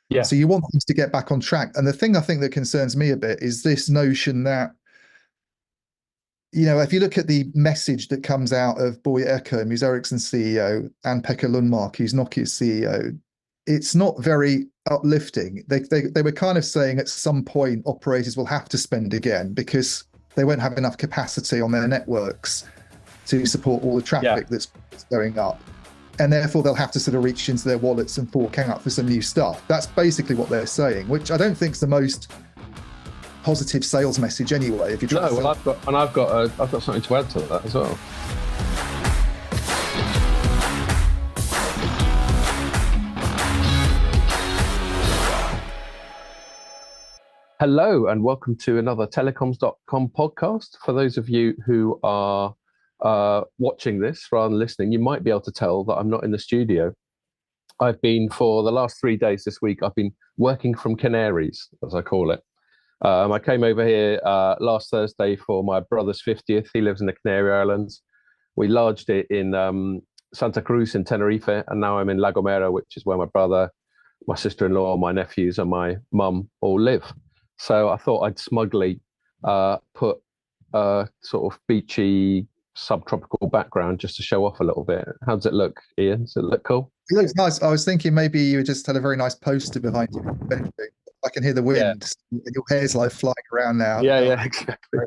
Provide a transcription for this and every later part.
Yeah, So you want things to get back on track. And the thing I think that concerns me a bit is this notion that, if you look at the message that comes out of Boye Ekholm, who's Ericsson's CEO, and Pekka Lundmark, who's Nokia's CEO, it's not very uplifting. They were kind of saying at some point operators will have to spend again because they won't have enough capacity on their networks to support all the yeah. traffic that's going up. And therefore they'll have to sort of reach into their wallets and fork out for some new stuff. That's basically what they're saying, which I don't think is the most positive sales message anyway. If you're No, well, I've got something to add to that as well. Hello and welcome to another Telecoms.com podcast. For those of you who are watching this rather than listening, you might be able to tell that I'm not in the studio. I've been, for the last 3 days this week, I've been working from Canaries, as I call it. I came over here last Thursday for my brother's 50th. He lives in the Canary Islands. We lodged it in Santa Cruz in Tenerife, and now I'm in La Gomera, which is where my brother, my sister-in-law, my nephews, and my mum all live. So I thought I'd smugly put a sort of beachy subtropical background just to show off a little bit. How does it look, Ian? Does it look cool? It looks nice. I was thinking maybe you just had a very nice poster behind you. I can hear the Yeah, wind. Your hair's like flying around now. yeah, exactly.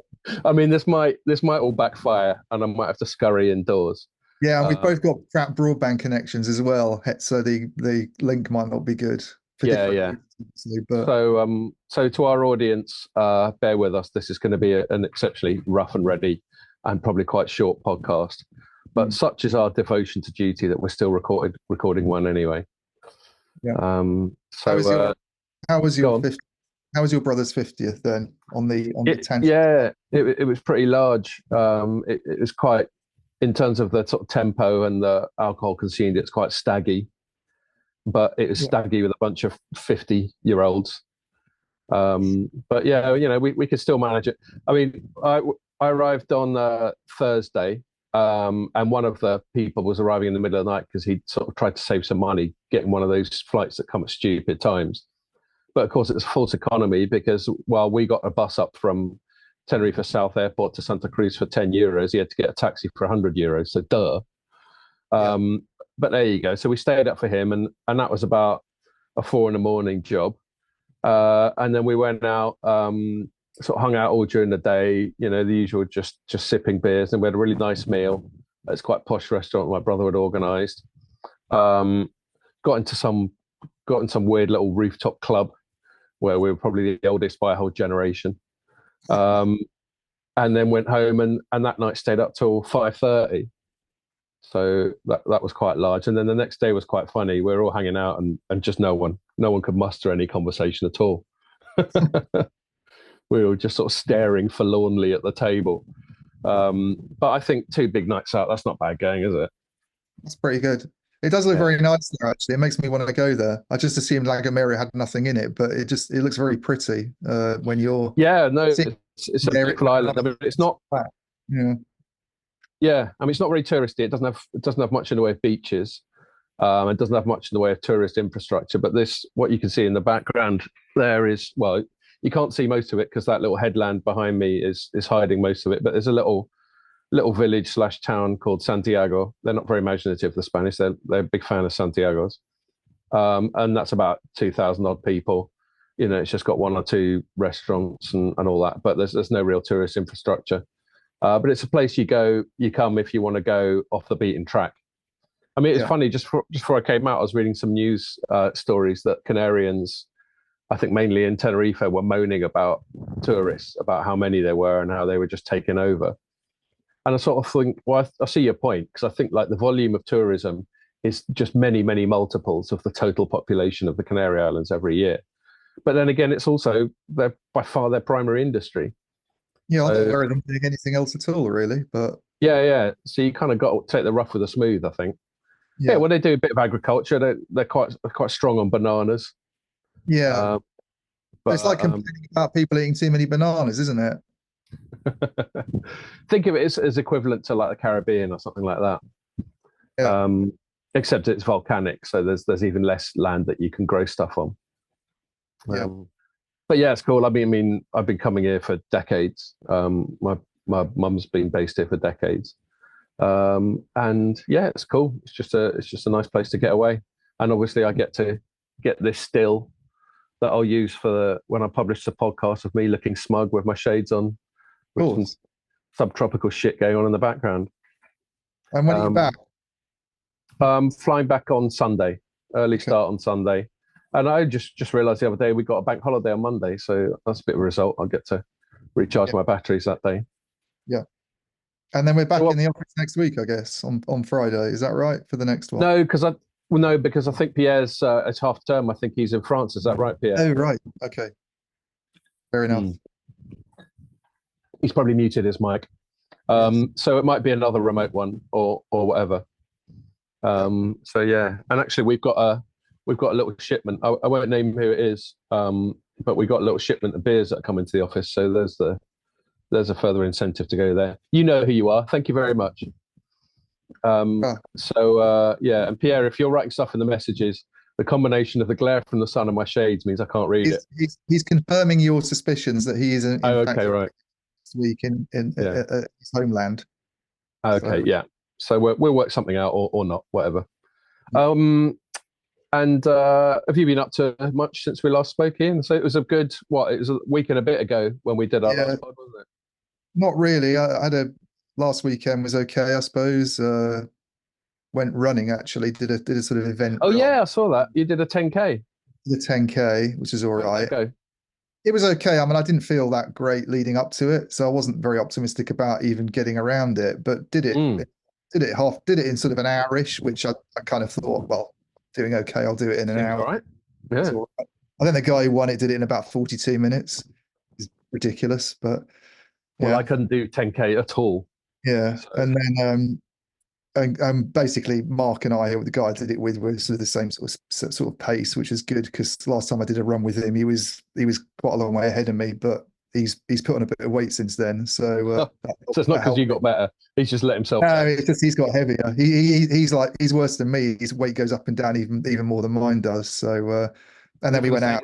I mean, this might all backfire, and I might have to scurry indoors. Yeah, and we've Uh, both got crap broadband connections as well, so the link might not be good for yeah, different yeah. reasons. But So to our audience, bear with us. This is going to be an exceptionally rough and ready, and probably quite short podcast. But such is our devotion to duty that we're still recording one anyway. yeah, how So was your how was go your on. 50th? How was your brother's 50th then on the 10th? Yeah, it was pretty large. It was quite, in terms of the sort of tempo and the alcohol consumed, it's quite staggy. But it was Yeah, staggy with a bunch of 50-year-olds. But yeah, we could still manage it. I mean, I arrived on Thursday, and one of the people was arriving in the middle of the night because he sort of tried to save some money getting one of those flights that come at stupid times. But of course, it's false economy because while we got a bus up from Tenerife South Airport to Santa Cruz for €10, he had to get a taxi for €100. So duh. yeah, But there you go. So we stayed up for him, and that was about a 4 a.m. job. And then we went out, sort of hung out all during the day. The usual, just sipping beers, and we had a really nice meal. It's quite a posh restaurant my brother had organised. Um, got into some weird little rooftop club where we were probably the oldest by a whole generation. Um, and then went home, and that night stayed up till 5:30. So that was quite large. And then the next day was quite funny. We were all hanging out, and just no one could muster any conversation at all. We were just sort of staring forlornly at the table. But I think 2 big nights out, that's not bad going, is it? that's pretty good. It does look Yeah. very nice there, actually. It makes me want to go there. I just assumed La Gomera had nothing in it, but it looks very pretty when you're Yeah, no, sitting it's a there. beautiful island. I mean, it's not. Yeah, Yeah, I mean, it's not very touristy. It doesn't have much in the way of beaches. It doesn't have much in the way of tourist infrastructure. But what you can see in the background there is, well, you can't see most of it because that little headland behind me is hiding most of it. But there's a little village/town called Santiago. They're not very imaginative, the Spanish. They're a big fan of Santiago's, and that's about 2,000 odd people. It's just got one or two restaurants and all that. But there's no real tourist infrastructure. But it's a place you come if you want to go off the beaten track. I mean, it's yeah, funny. Just before I came out, I was reading some news stories that Canarians, I think mainly in Tenerife, were moaning about tourists, about how many there were and how they were just taken over. And I sort of think, well, I see your point, because I think like the volume of tourism is just many, many multiples of the total population of the Canary Islands every year. But then again, it's also by far their primary industry. yeah. I'm not So aware of them doing anything else at all, really. But yeah, yeah. So you kind of got to take the rough with the smooth, I think. Yeah, yeah, well, they do a bit of agriculture. They're quite strong on bananas. yeah. Um, It's but like complaining about people eating too many bananas, isn't it? think of it as equivalent to like the Caribbean or something like that. Yeah, Um, except it's volcanic, so there's even less land that you can grow stuff on. Yeah. But yeah, it's cool. I mean, I've been coming here for decades. My mum's been based here for decades. And yeah, it's cool. It's just a nice place to get away. And obviously, I get to get this still that I'll use for when I publish the podcast of me looking smug with my shades on, Of with some course. subtropical shit going on in the background. And when are you back? Flying back on Sunday, early Okay. start on Sunday. And I just realised the other day we got a bank holiday on Monday, so that's a bit of a result. I'll get to recharge Yeah. my batteries that day. Yeah. And then we're back So in the office next week, I guess, on Friday. Is that right for the next one? no, because I think Pierre's it's half term. I think he's in France. Is that right, Pierre? Oh, right. Okay. Fair enough. Hmm. He's probably muted his mic. Yes. So it might be another remote one or whatever. So yeah, and actually we've got a little shipment. I won't name who it is, but we got a little shipment of beers that come into the office. So there's a further incentive to go there. You know who you are. Thank you very much. So yeah, and Pierre, if you're writing stuff in the messages, the combination of the glare from the sun and my shades means I can't read it. He's confirming your suspicions that he is in Oh, fact okay, right. this week in Yeah. his homeland. Okay, So, yeah. So we'll work something out or not, whatever. And have you been up to much since we last spoke, Ian? So it was it was a week and a bit ago when we did our Yeah. last pod, wasn't it? not really. I had last weekend was okay, I suppose. Went running actually, did a sort of event. Oh yeah, I saw that. You did a 10K. The 10K, which is all How did right. that go? It was okay. I mean, I didn't feel that great leading up to it, so I wasn't very optimistic about even getting around it. But did it in sort of an hour-ish, which I kind of thought, well, doing okay, I'll do it in an Seems hour. all right. Yeah. It's all right. I think the guy who won it did it in about 42 minutes. It's ridiculous, but Well, yeah, I couldn't do 10K at all. yeah. So, And then basically Mark and I, the guy I did it with, were sort of the same sort of pace, which is good because last time I did a run with him, he was quite a long way ahead of me, but he's put on a bit of weight since then. So so it's not because you got better. He's just let himself no, down. it's just he's got heavier. He's worse than me. His weight goes up and down even more than mine does. So and then we went out.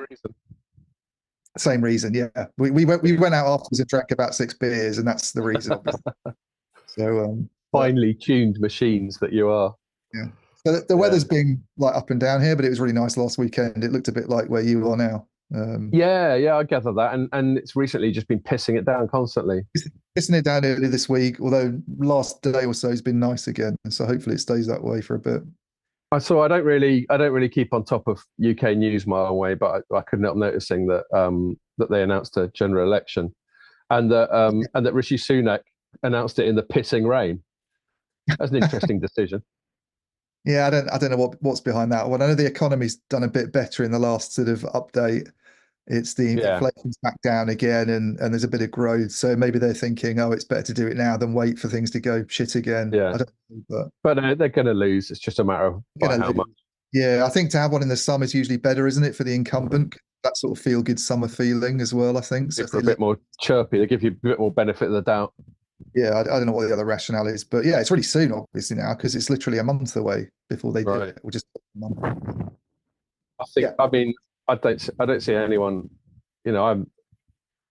Same reason, yeah. We went out afterwards and drank about 6 beers, and that's the reason, obviously. So Finely tuned machines that you are. yeah. So the weather's been like up and down here, but it was really nice last weekend. It looked a bit like where you are now. Yeah, I gather that, and it's recently just been pissing it down constantly. Pissing it down early this week, although last day or so has been nice again. So hopefully it stays that way for a bit. I don't really keep on top of UK news my own way, but I couldn't help noticing that that they announced a general election, and that Rishi Sunak announced it in the pissing rain. That's an interesting decision. Yeah, I don't know what's behind that one. I know the economy's done a bit better in the last sort of update. It's the inflation's back down again, and there's a bit of growth. So maybe they're thinking, oh, it's better to do it now than wait for things to go shit again. Yeah, I don't know, but they're going to lose. It's just a matter of how much. Yeah, I think to have one in the summer is usually better, isn't it, for the incumbent? That sort of feel good summer feeling as well, I think. So a bit more chirpy, they give you a bit more benefit of the doubt. Yeah, I don't know what the other rationale is, but yeah, it's really soon, obviously now, because it's literally a month away before they do it. Or just a month. I think. Yeah. I mean, I don't see anyone. You know,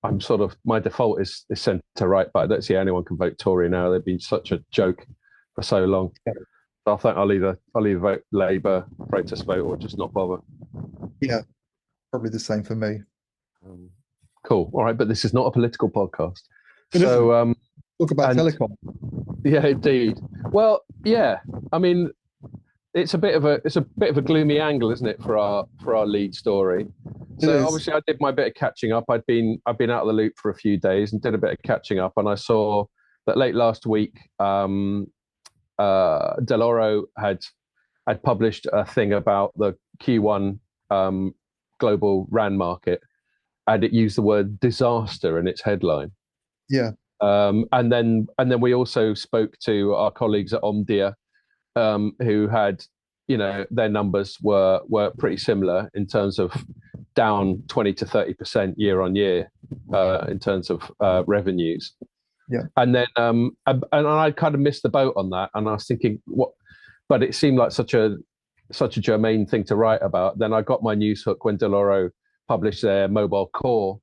I'm sort of, my default is centre right, but I don't see anyone can vote Tory now. They've been such a joke for so long. Yeah. So I think I'll either vote Labour, protest vote, or just not bother. Yeah, probably the same for me. Cool. All right, but this is not a political podcast. So talk about telecom. Yeah, indeed. Well, yeah. I mean, it's a bit of a gloomy angle, isn't it, for our lead story? So obviously, I did my bit of catching up. I've been out of the loop for a few days and did a bit of catching up, and I saw that late last week, Deloro had published a thing about the Q1 global RAN market, and it used the word disaster in its headline. Yeah. And then we also spoke to our colleagues at Omdia, who had, their numbers were pretty similar in terms of down 20 to 30% year on year in terms of revenues. Yeah. And then and I kind of missed the boat on that, and I was thinking what, but it seemed like such a germane thing to write about. Then I got my news hook when Deloro publish their mobile core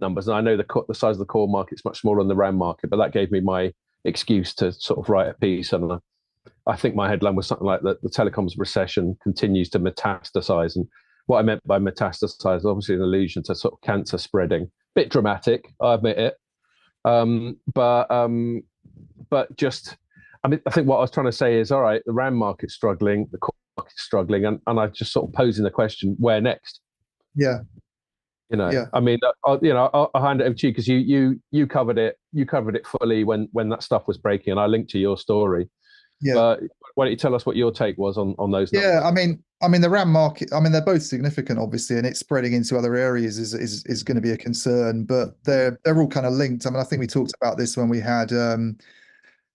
numbers, and I know the size of the core market's much smaller than the RAN market, but that gave me my excuse to sort of write a piece. And I think my headline was something like that: the telecoms recession continues to metastasize. And what I meant by metastasize is obviously an allusion to sort of cancer spreading. Bit dramatic, I admit it. But just, I mean, I think what I was trying to say is, all right, the RAN market's struggling, the core market's struggling, and I just sort of posing the question, where next? Yeah. I mean, I'll hand it over to you because you covered it fully when that stuff was breaking, and I linked to your story. Yeah. But why don't you tell us what your take was on those numbers? Yeah, I mean the RAM market, I mean they're both significant obviously, and it's spreading into other areas is going to be a concern, but they're all kind of linked. I mean, I think we talked about this when we had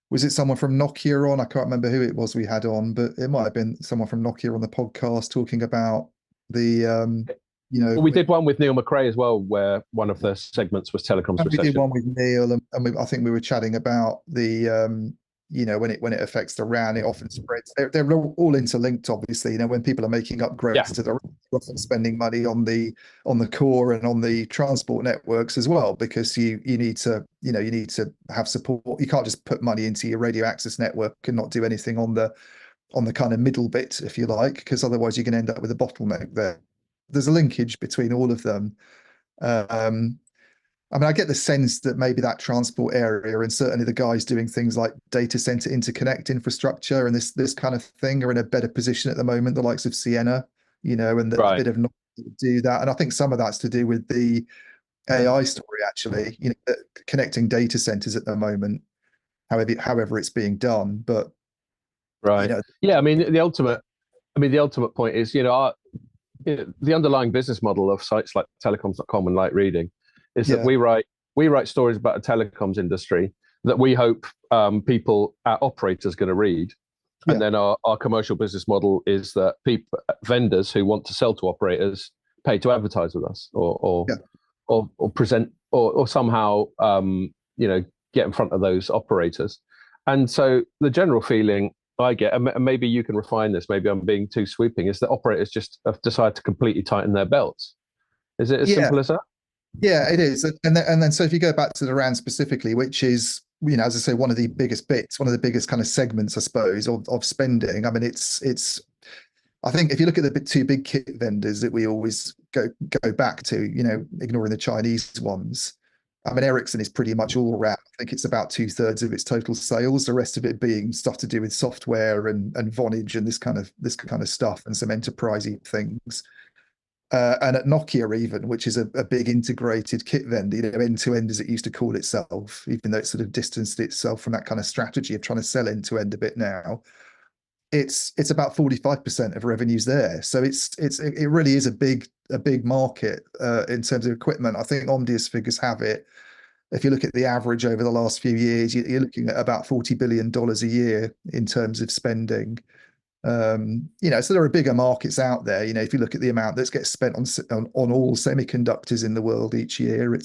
was it someone from Nokia on? I can't remember who it was we had on, but it might have been someone from Nokia on the podcast talking about the Well, we did one with Neil McRae as well, where one of the segments was telecoms recession. We did one with Neil, and I think we were chatting about the when it affects the RAN, it often spreads. They're all interlinked, obviously. When people are making upgrades to the RAN, they're often spending money on the core and on the transport networks as well, because you need to have support. You can't just put money into your radio access network and not do anything on the kind of middle bit, if you like, because otherwise you're going to end up with a bottleneck there. There's a linkage between all of them. I mean, I get the sense that maybe that transport area, and certainly the guys doing things like data center interconnect infrastructure and this kind of thing, are in a better position at the moment. The likes of Sienna, and the bit of do that. And I think some of that's to do with the AI story, actually. Connecting data centers at the moment, however it's being done. But yeah, I mean, the ultimate point is, the underlying business model of sites like Telecoms.com and Light Reading is that we write stories about a telecoms industry that we hope our operators are going to read, and then our commercial business model is that vendors who want to sell to operators pay to advertise with us, or present, or somehow get in front of those operators. And so the general feeling I get, and maybe you can refine this, maybe I'm being too sweeping, is that operators just have decided to completely tighten their belts. Is it as simple as that? Yeah, it is. And then so if you go back to the RAN specifically, which is, as I say, one of the biggest bits, one of the biggest kind of segments, I suppose, of spending. I mean, it's I think if you look at the two big kit vendors that we always go back to, ignoring the Chinese ones, I mean, Ericsson is pretty much all RAN. I think it's about 2/3 of its total sales. The rest of it being stuff to do with software and Vonage and this kind of stuff, and some enterprisey things. And at Nokia, even, which is a big integrated kit vendor, end to end as it used to call itself, even though it sort of distanced itself from that kind of strategy of trying to sell end to end a bit now. It's about 45% of revenues there. So it really is a big market in terms of equipment. I think Omdia's figures have it. If you look at the average over the last few years, you're looking at about $40 billion a year in terms of spending. So there are bigger markets out there. If you look at the amount that gets spent on all semiconductors in the world each year,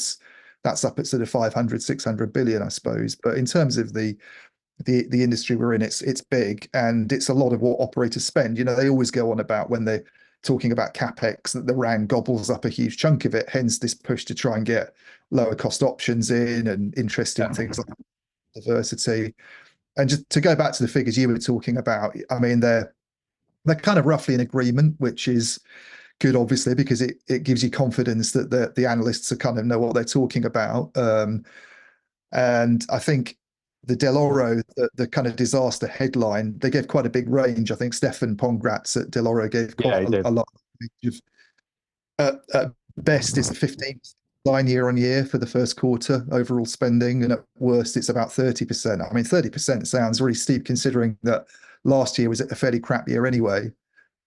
that's up at sort of 500, 600 billion, I suppose. But in terms of the industry we're in, it's big, and it's a lot of what operators spend. They always go on about, when they're talking about capex, that the RAN gobbles up a huge chunk of it. Hence this push to try and get lower cost options in, and interesting things like diversity. And just to go back to the figures you were talking about, I mean, they're kind of roughly in agreement, which is good, obviously, because it gives you confidence that the analysts are kind of know what they're talking about. And I think the Del Oro, the kind of disaster headline, they gave quite a big range. I think Stefan Pongratz at Del Oro gave quite a lot. At best, it's a 15% line year on year for the first quarter overall spending, and at worst, it's about 30%. I mean, 30% sounds really steep considering that last year was a fairly crap year anyway.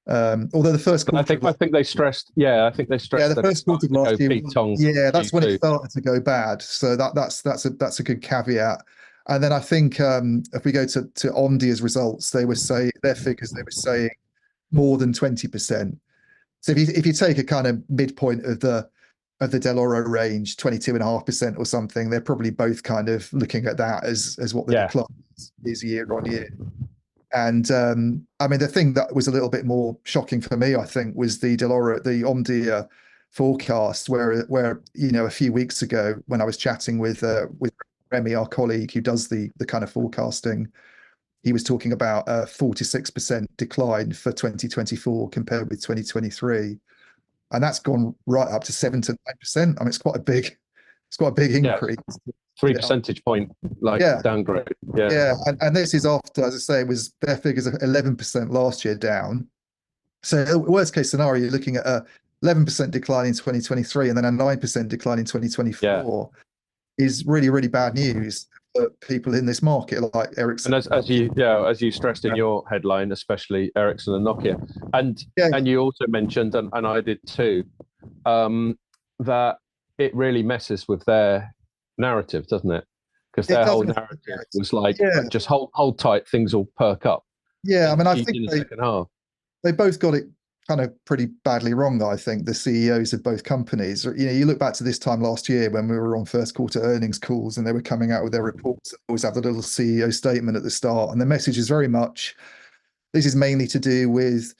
Although the first quarter, I think they stressed. Yeah, I think they stressed. Yeah, the first quarter of last year. That's when it started to go bad. So that's a good caveat. And then I think if we go to Omdia's results, their figures, they were saying more than 20%. So if you take a kind of midpoint of the Del Oro range, 22.5% or something, they're probably both kind of looking at that as what the decline is year on year. And I mean, the thing that was a little bit more shocking for me, I think, was the Omdia forecast where a few weeks ago when I was chatting with Remy, our colleague who does the kind of forecasting, he was talking about a 46% decline for 2024 compared with 2023, and that's gone right up to 7 to 9%. I mean, it's quite a big increase. 3 percentage point downgrade. Yeah, and this is after, as I say, their figures are 11% last year down. So worst case scenario, you're looking at a 11% decline in 2023 and then a 9% decline in 2024 is really, really bad news for people in this market like Ericsson. And as you stressed in your headline, especially Ericsson and Nokia, and you also mentioned, and I did too, that it really messes with their narrative, doesn't it? Because their whole narrative was like, just hold tight, things will perk up. Yeah, I mean, I think in the second half, they both got it kind of pretty badly wrong, I think, the CEOs of both companies. You look back to this time last year when we were on first quarter earnings calls and they were coming out with their reports, they always have the little CEO statement at the start. And the message is very much, this is mainly to do with,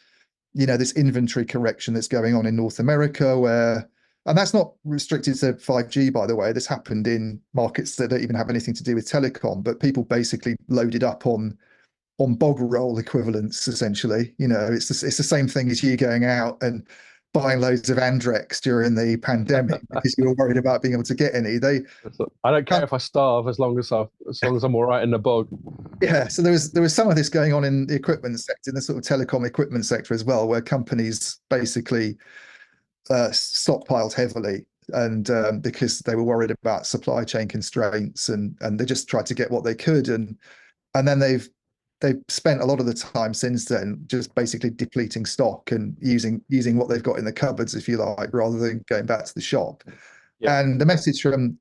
this inventory correction that's going on in North America and that's not restricted to 5G, by the way. This happened in markets that don't even have anything to do with telecom, but people basically loaded up on bog roll equivalents, essentially. It's the same thing as you going out and buying loads of Andrex during the pandemic because you were worried about being able to get any. I don't care if I starve as long as I'm all right in the bog. Yeah, so there was some of this going on in the equipment sector, in the sort of telecom equipment sector as well, where companies basically stockpiled heavily and because they were worried about supply chain constraints and they just tried to get what they could and then they've spent a lot of the time since then just basically depleting stock and using what they've got in the cupboards, if you like, rather than going back to the shop. Yeah. And the message from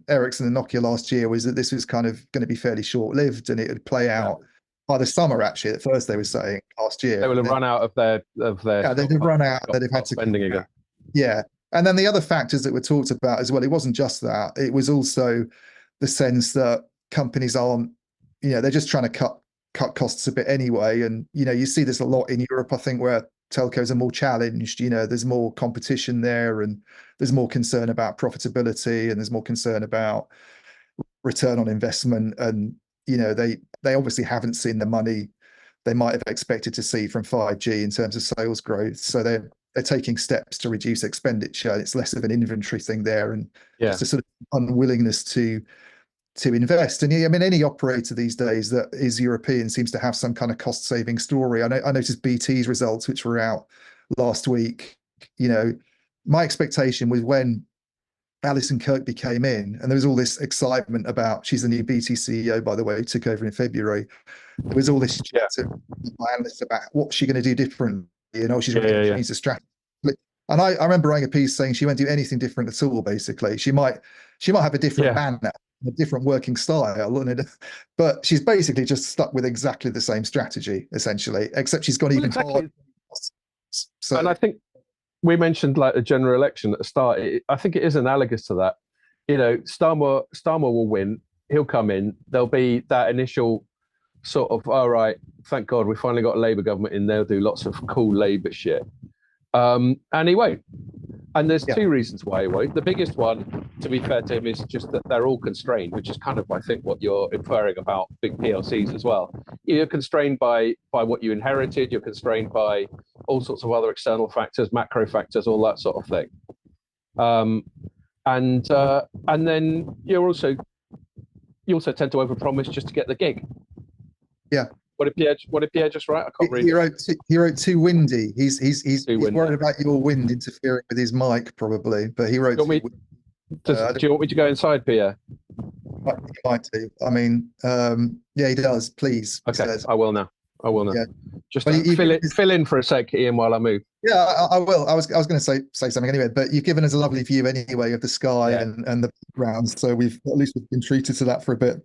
Ericsson and Nokia last year was that this was kind of going to be fairly short-lived and it would play out by the summer. Actually, at first they were saying last year they will have run out of their they'd have run out. They'd have had to spending again. Yeah, and then the other factors that were talked about as well. It wasn't just that; it was also the sense that companies aren't, they're just trying to cut costs a bit anyway. And you see this a lot in Europe, I think, where telcos are more challenged. There's more competition there, and there's more concern about profitability, and there's more concern about return on investment. And they obviously haven't seen the money they might have expected to see from 5G in terms of sales growth. So they're taking steps to reduce expenditure. It's less of an inventory thing there, and just a sort of unwillingness to invest. And I mean, any operator these days that is European seems to have some kind of cost saving story. I noticed BT's results, which were out last week. My expectation was when Alison Kirkby came in, and there was all this excitement about, she's the new BT CEO, by the way, who took over in February. There was all this chat to analysts about what's she going to do different. She's going to change the strategy. And I remember writing a piece saying she won't do anything different at all. Basically, she might have a different banner, a different working style, but she's basically just stuck with exactly the same strategy, essentially, except she's gone even harder. So, and I think we mentioned like a general election at the start. I think it is analogous to that. Starmer will win. He'll come in. There'll be that initial sort of, all right, thank God we finally got a Labour government in. They'll do lots of cool Labour shit. And he won't. And there's two reasons why he won't. The biggest one, to be fair to him, is just that they're all constrained, which is kind of, I think, what you're inferring about big PLCs as well. You're constrained by what you inherited. You're constrained by all sorts of other external factors, macro factors, all that sort of thing. And then you also tend to overpromise just to get the gig. Yeah. What did Pierre just write? I can't read. He wrote too windy. He's worried about your wind interfering with his mic, probably. But he wrote. Do you want me to go inside, Pierre? He might do. I mean, he does. Please. Okay, I will now. Yeah. Just fill in for a sec, Ian, while I move. Yeah, I will. I was going to say something anyway, but you've given us a lovely view anyway of the sky and the background, so we've been treated to that for a bit.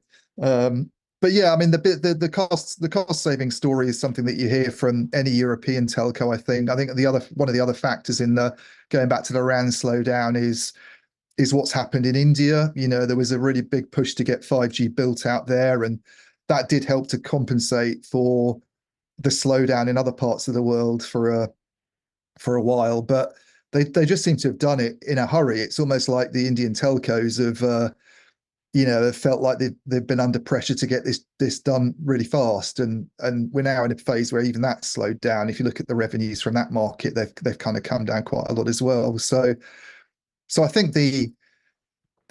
But yeah, I mean, the cost saving story is something that you hear from any European telco. I think one of the other factors in going back to the RAN slowdown is what's happened in India. There was a really big push to get 5G built out there, and that did help to compensate for the slowdown in other parts of the world for a while. But they just seem to have done it in a hurry. It's almost like the Indian telcos have felt like they've been under pressure to get this done really fast, and we're now in a phase where even that's slowed down. If you look at the revenues from that market, they've kind of come down quite a lot as well. So I think they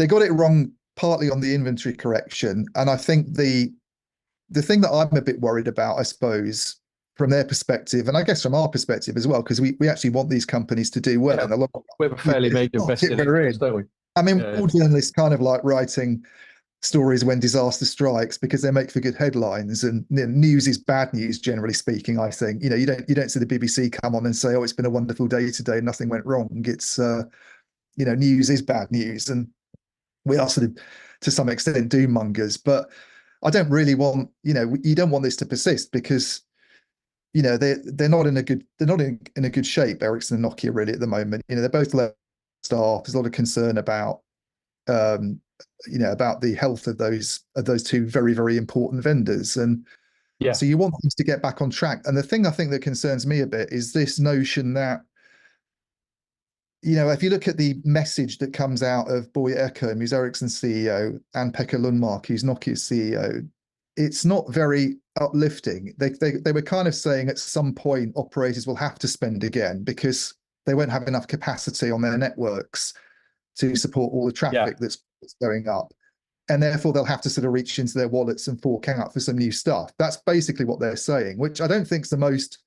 got it wrong partly on the inventory correction, and I think the thing that I'm a bit worried about, I suppose, from their perspective, and I guess from our perspective as well, because we actually want these companies to do well. Yeah, And a lot of we have a fairly major vested interest, don't we? I mean, Yeah. all journalists kind of like writing stories when disaster strikes because they make for good headlines, and news is bad news, generally speaking. I think you don't see the BBC come on and say, "Oh, it's been a wonderful day today, nothing went wrong." It's news is bad news, and we are sort of to some extent doom mongers. But I don't really want you don't want this to persist because they're not in a good shape, Ericsson and Nokia, really, at the moment. They're both low staff. There's a lot of concern about um, about the health of those two very, very important vendors. And Yeah. so you want things to get back on track. And the thing I think that concerns me a bit is this notion that, if you look at the message that comes out of Börje Ekholm, who's Ericsson's CEO, and Pekka Lundmark, who's Nokia's CEO, it's not very uplifting. They were kind of saying at some point operators will have to spend again because they won't have enough capacity on their networks to support all the traffic that's going up. And therefore they'll have to sort of reach into their wallets and fork out for some new stuff. That's basically what they're saying, which I don't think is the most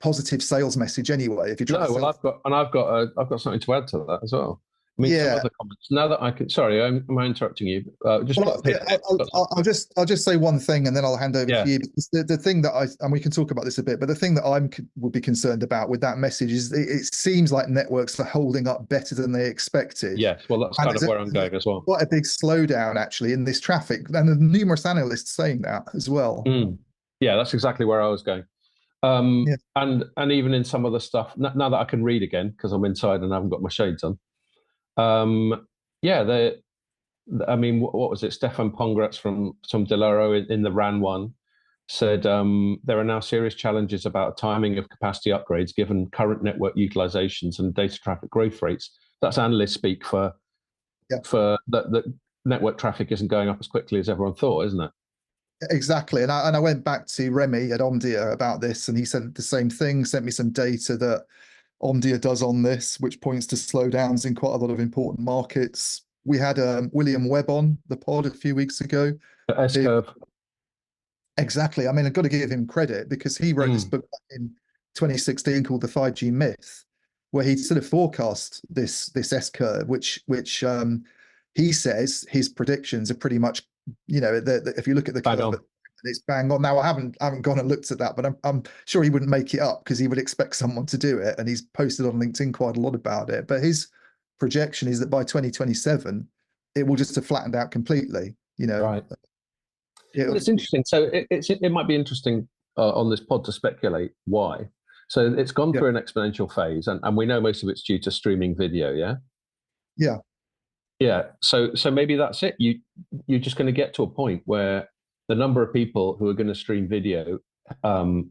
positive sales message anyway. If you try I've got something to add to that as well. I mean, some other comments. Now that I can, sorry, am I interrupting you? I'll just say one thing, and then I'll hand over to you. Because the thing that and we can talk about this a bit, but the thing that would be concerned about with that message is it seems like networks are holding up better than they expected. Yes, well, that's kind of where I'm going as well. Quite a big slowdown actually in this traffic, and the numerous analysts saying that as well. Yeah, that's exactly where I was going. And even in some of the stuff now that I can read again because I'm inside and I haven't got my shades on. I mean, what was it? Stefan Pongratz from Delaro in the RAN one said there are now serious challenges about timing of capacity upgrades given current network utilizations and data traffic growth rates. That's analyst speak for that network traffic isn't going up as quickly as everyone thought, isn't it? Exactly. And I went back to Remy at Omdia about this, and he said the same thing, sent me some data that Omdia does on this, which points to slowdowns in quite a lot of important markets. We had William Webb on the pod a few weeks ago. S-curve. Exactly. I mean, I've got to give him credit because he wrote this book in 2016 called The 5G Myth, where he sort of forecast this S-curve, which he says his predictions are pretty much, if you look at the curve, it's bang on. Now I haven't gone and looked at that, but I'm sure he wouldn't make it up because he would expect someone to do it, and he's posted on LinkedIn quite a lot about it. But his projection is that by 2027, it will just have flattened out completely. Right. Well, it's interesting. So it might be interesting on this pod to speculate why. So it's gone through an exponential phase, and we know most of it's due to streaming video. Yeah. So maybe that's it. You're just going to get to a point where the number of people who are going to stream video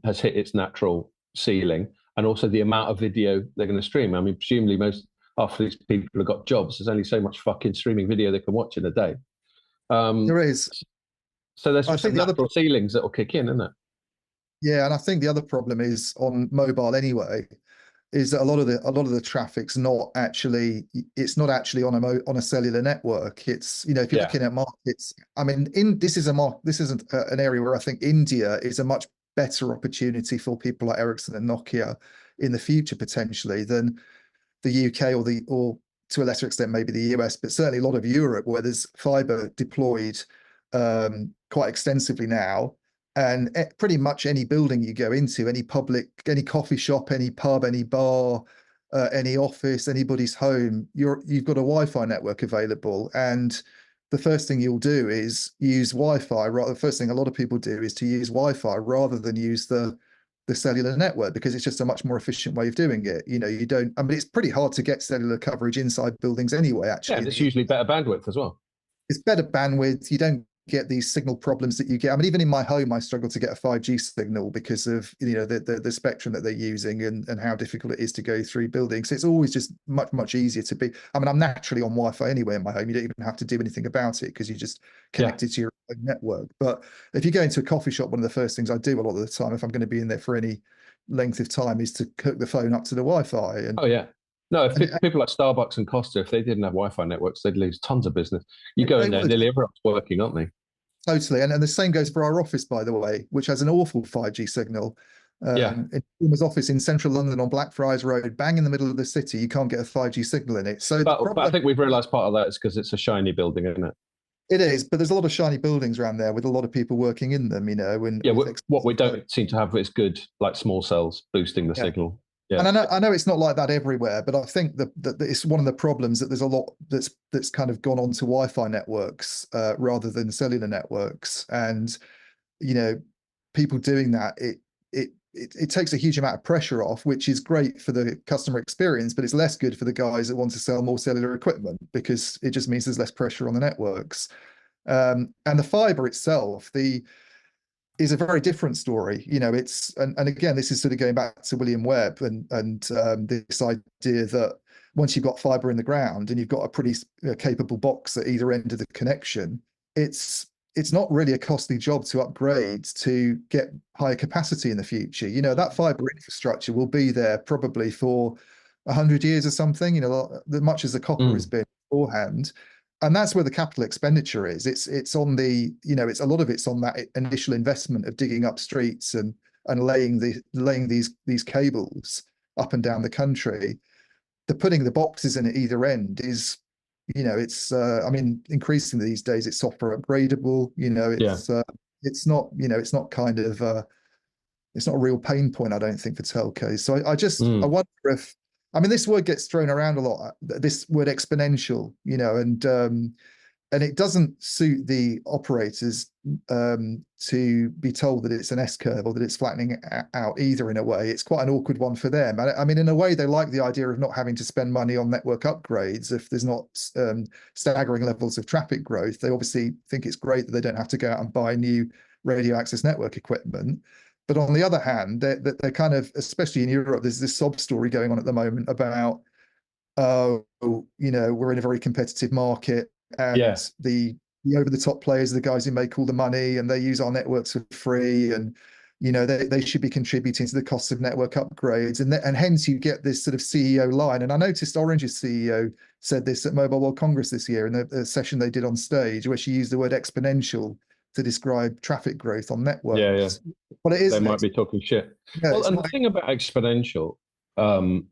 has hit its natural ceiling, and also the amount of video they're going to stream. I mean, presumably most after these people have got jobs, there's only so much fucking streaming video they can watch in a day. There is. So there's some natural ceilings that will kick in, isn't it? Yeah, and I think the other problem is on mobile anyway, is that a lot of the traffic's not actually on a cellular network. It's if you're looking at markets, I mean, this isn't an area where I think India is a much better opportunity for people like Ericsson and Nokia in the future potentially than the UK or to a lesser extent maybe the US, but certainly a lot of Europe where there's fiber deployed quite extensively now. And pretty much any building you go into, any coffee shop, any pub, any bar, any office, anybody's home, you've got a Wi-Fi network available. And the first thing you'll do is use Wi-Fi. The first thing a lot of people do is to use Wi-Fi rather than use the cellular network because it's just a much more efficient way of doing it. I mean, it's pretty hard to get cellular coverage inside buildings anyway, actually. Yeah, and it's usually better bandwidth as well. It's better bandwidth. You don't get these signal problems that you get. I mean, even in my home, I struggle to get a 5G signal because of, you know, the spectrum that they're using and how difficult it is to go through buildings. So it's always just much easier to be. I mean, I'm naturally on Wi-Fi anyway in my home. You don't even have to do anything about it because you just connect it to your own network. But if you go into a coffee shop, one of the first things I do a lot of the time, if I'm going to be in there for any length of time, is to hook the phone up to the Wi-Fi. And Oh yeah. No, if and people like Starbucks and Costa, if they didn't have Wi-Fi networks, they'd lose tons of business. You go in they there, would. nearly everyone's working, aren't they? Totally. And the same goes for our office, by the way, which has an awful 5G signal. Yeah. In his office in central London on Blackfriars Road, bang in the middle of the city, you can't get a 5G signal in it. So the But I problem think we've realised part of that is because it's a shiny building, isn't it? it is, but there's a lot of shiny buildings around there with a lot of people working in them, you know, and Yeah. with What we expensive don't seem to have is good, like small cells boosting the yeah. signal. And Yeah. I know it's not like that everywhere, but I think that it's one of the problems that there's a lot that's kind of gone onto Wi-Fi networks rather than cellular networks. And you know, people doing that, it takes a huge amount of pressure off, which is great for the customer experience, but it's less good for the guys that want to sell more cellular equipment because it just means there's less pressure on the networks. And the fiber itself, the is a very different story. You know, it's and again, this is sort of going back to William Webb and this idea that once you've got fiber in the ground and you've got a pretty capable box at either end of the connection, it's it's not really a costly job to upgrade to get higher capacity in the future. You know, that fiber infrastructure will be there probably for 100 years or something, you know, much as the copper has Mm. been beforehand. And that's where the capital expenditure is. It's on the, you know, it's a lot of it's on that initial investment of digging up streets and laying these cables up and down the country. The putting the boxes in at either end is, you know, it's I mean, increasingly these days it's software upgradable. You know, Yeah. it's not, you know, it's not kind of it's not a real pain point, I don't think, for telcos. So I Mm. wonder if, I mean, this word gets thrown around a lot, this word exponential, you know, and it doesn't suit the operators to be told that it's an S curve or that it's flattening out either in a way. It's quite an awkward one for them. I mean, in a way, they like the idea of not having to spend money on network upgrades if there's not staggering levels of traffic growth. They obviously think it's great that they don't have to go out and buy new radio access network equipment. But on the other hand, they're kind of, especially in Europe, there's this sob story going on at the moment about, oh, you know, we're in a very competitive market Yeah. and the over the top players are the guys who make all the money and they use our networks for free and you know they should be contributing to the cost of network upgrades and hence you get this sort of CEO line. And I noticed Orange's CEO said this at Mobile World Congress this year in the session they did on stage where she used the word exponential to describe traffic growth on Yeah. Yeah. networks. Well, it They isn't. might be talking shit. Yeah, Well, it's and the not. thing about exponential, um,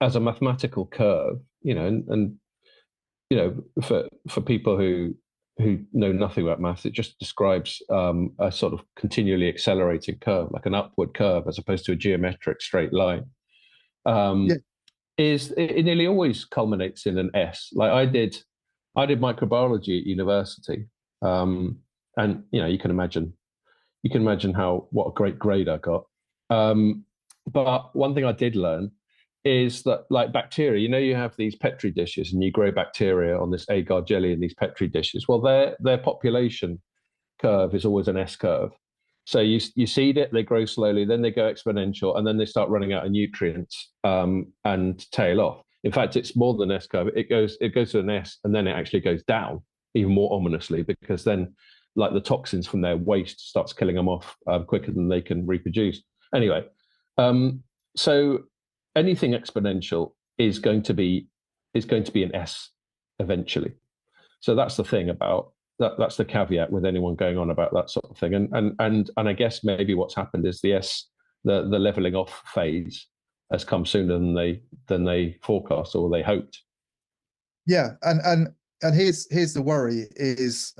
as a mathematical curve, you know, and you know, for people who know nothing about maths, it just describes a sort of continually accelerating curve, like an upward curve, as opposed to a geometric straight line. Yeah, Is it nearly always culminates in an S? Like I did microbiology at university, and you know, you can imagine how what a great grade I got. But one thing I did learn is that, like bacteria, you know, you have these petri dishes and you grow bacteria on this agar jelly in these petri dishes. Well, their population curve is always an S curve. So you seed it, they grow slowly, then they go exponential, and then they start running out of nutrients and tail off. In fact, it's more than S curve. It goes to an S, and then it actually goes down even more ominously because then, like the toxins from their waste, starts killing them off quicker than they can reproduce. Anyway, so anything exponential is going to be an S eventually. So that's the thing about that. That's the caveat with anyone going on about that sort of thing. And I guess maybe what's happened is the leveling off phase has come sooner than they forecast or they hoped. yeah, and here's the worry is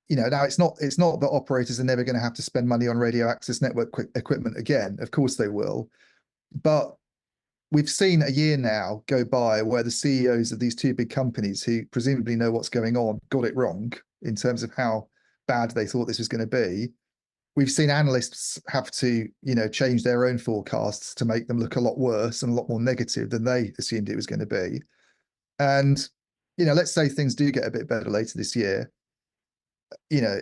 you know, now it's not that operators are never going to have to spend money on radio access network equipment again. Of course they will, but we've seen a year now go by where the CEOs of these two big companies who presumably know what's going on got it wrong in terms of how bad they thought this was going to be. We've seen analysts have to, you know, change their own forecasts to make them look a lot worse and a lot more negative than they assumed it was going to be. And, you know, let's say things do get a bit better later this year. you know,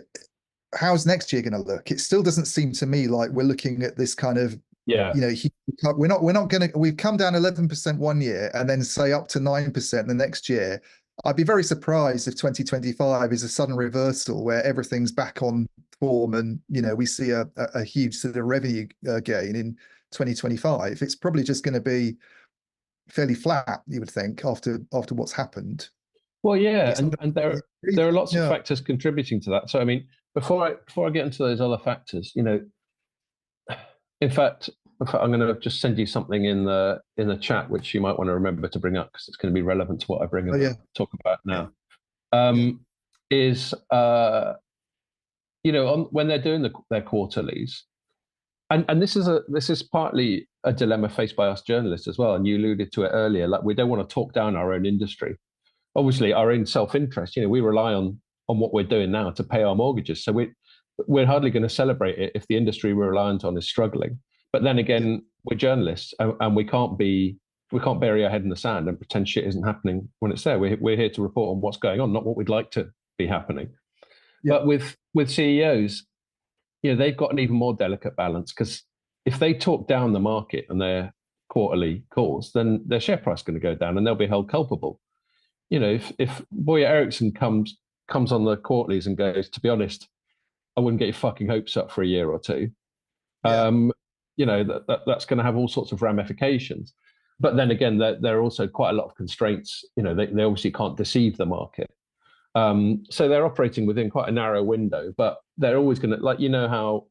how's next year going to look? It still doesn't seem to me like we're looking at this kind of, Yeah. we're not going to, we've come down 11% one year and then say up to 9% the next year. I'd be very surprised if 2025 is a sudden reversal where everything's back on form and, we see a huge sort of revenue gain in 2025. It's probably just going to be fairly flat, you would think, after what's happened. Well, yeah, It's and there are lots of yeah. factors contributing to that. So, I mean, before I get into those other factors, in fact, I'm going to just send you something in the chat, which you might want to remember to bring up because it's going to be relevant to what I talk about now. Is when they're doing their quarterlies, and this is partly a dilemma faced by us journalists as well. And you alluded to it earlier, like we don't want to talk down our own industry. Obviously, our own self-interest. We rely on what we're doing now to pay our mortgages. So we're hardly going to celebrate it if the industry we're reliant on is struggling. But then again, we're journalists, and we can't bury our head in the sand and pretend shit isn't happening when it's there. We're here to report on what's going on, not what we'd like to be happening. But with CEOs, they've got an even more delicate balance, because if they talk down the market and their quarterly calls, then their share price is going to go down and they'll be held culpable. If Boyer Eriksson comes on the quarterlies and goes, to be honest, I wouldn't get your fucking hopes up for a year or two. That's going to have all sorts of ramifications. But then again, there are also quite a lot of constraints. They obviously can't deceive the market. So they're operating within quite a narrow window, but they're always going to, how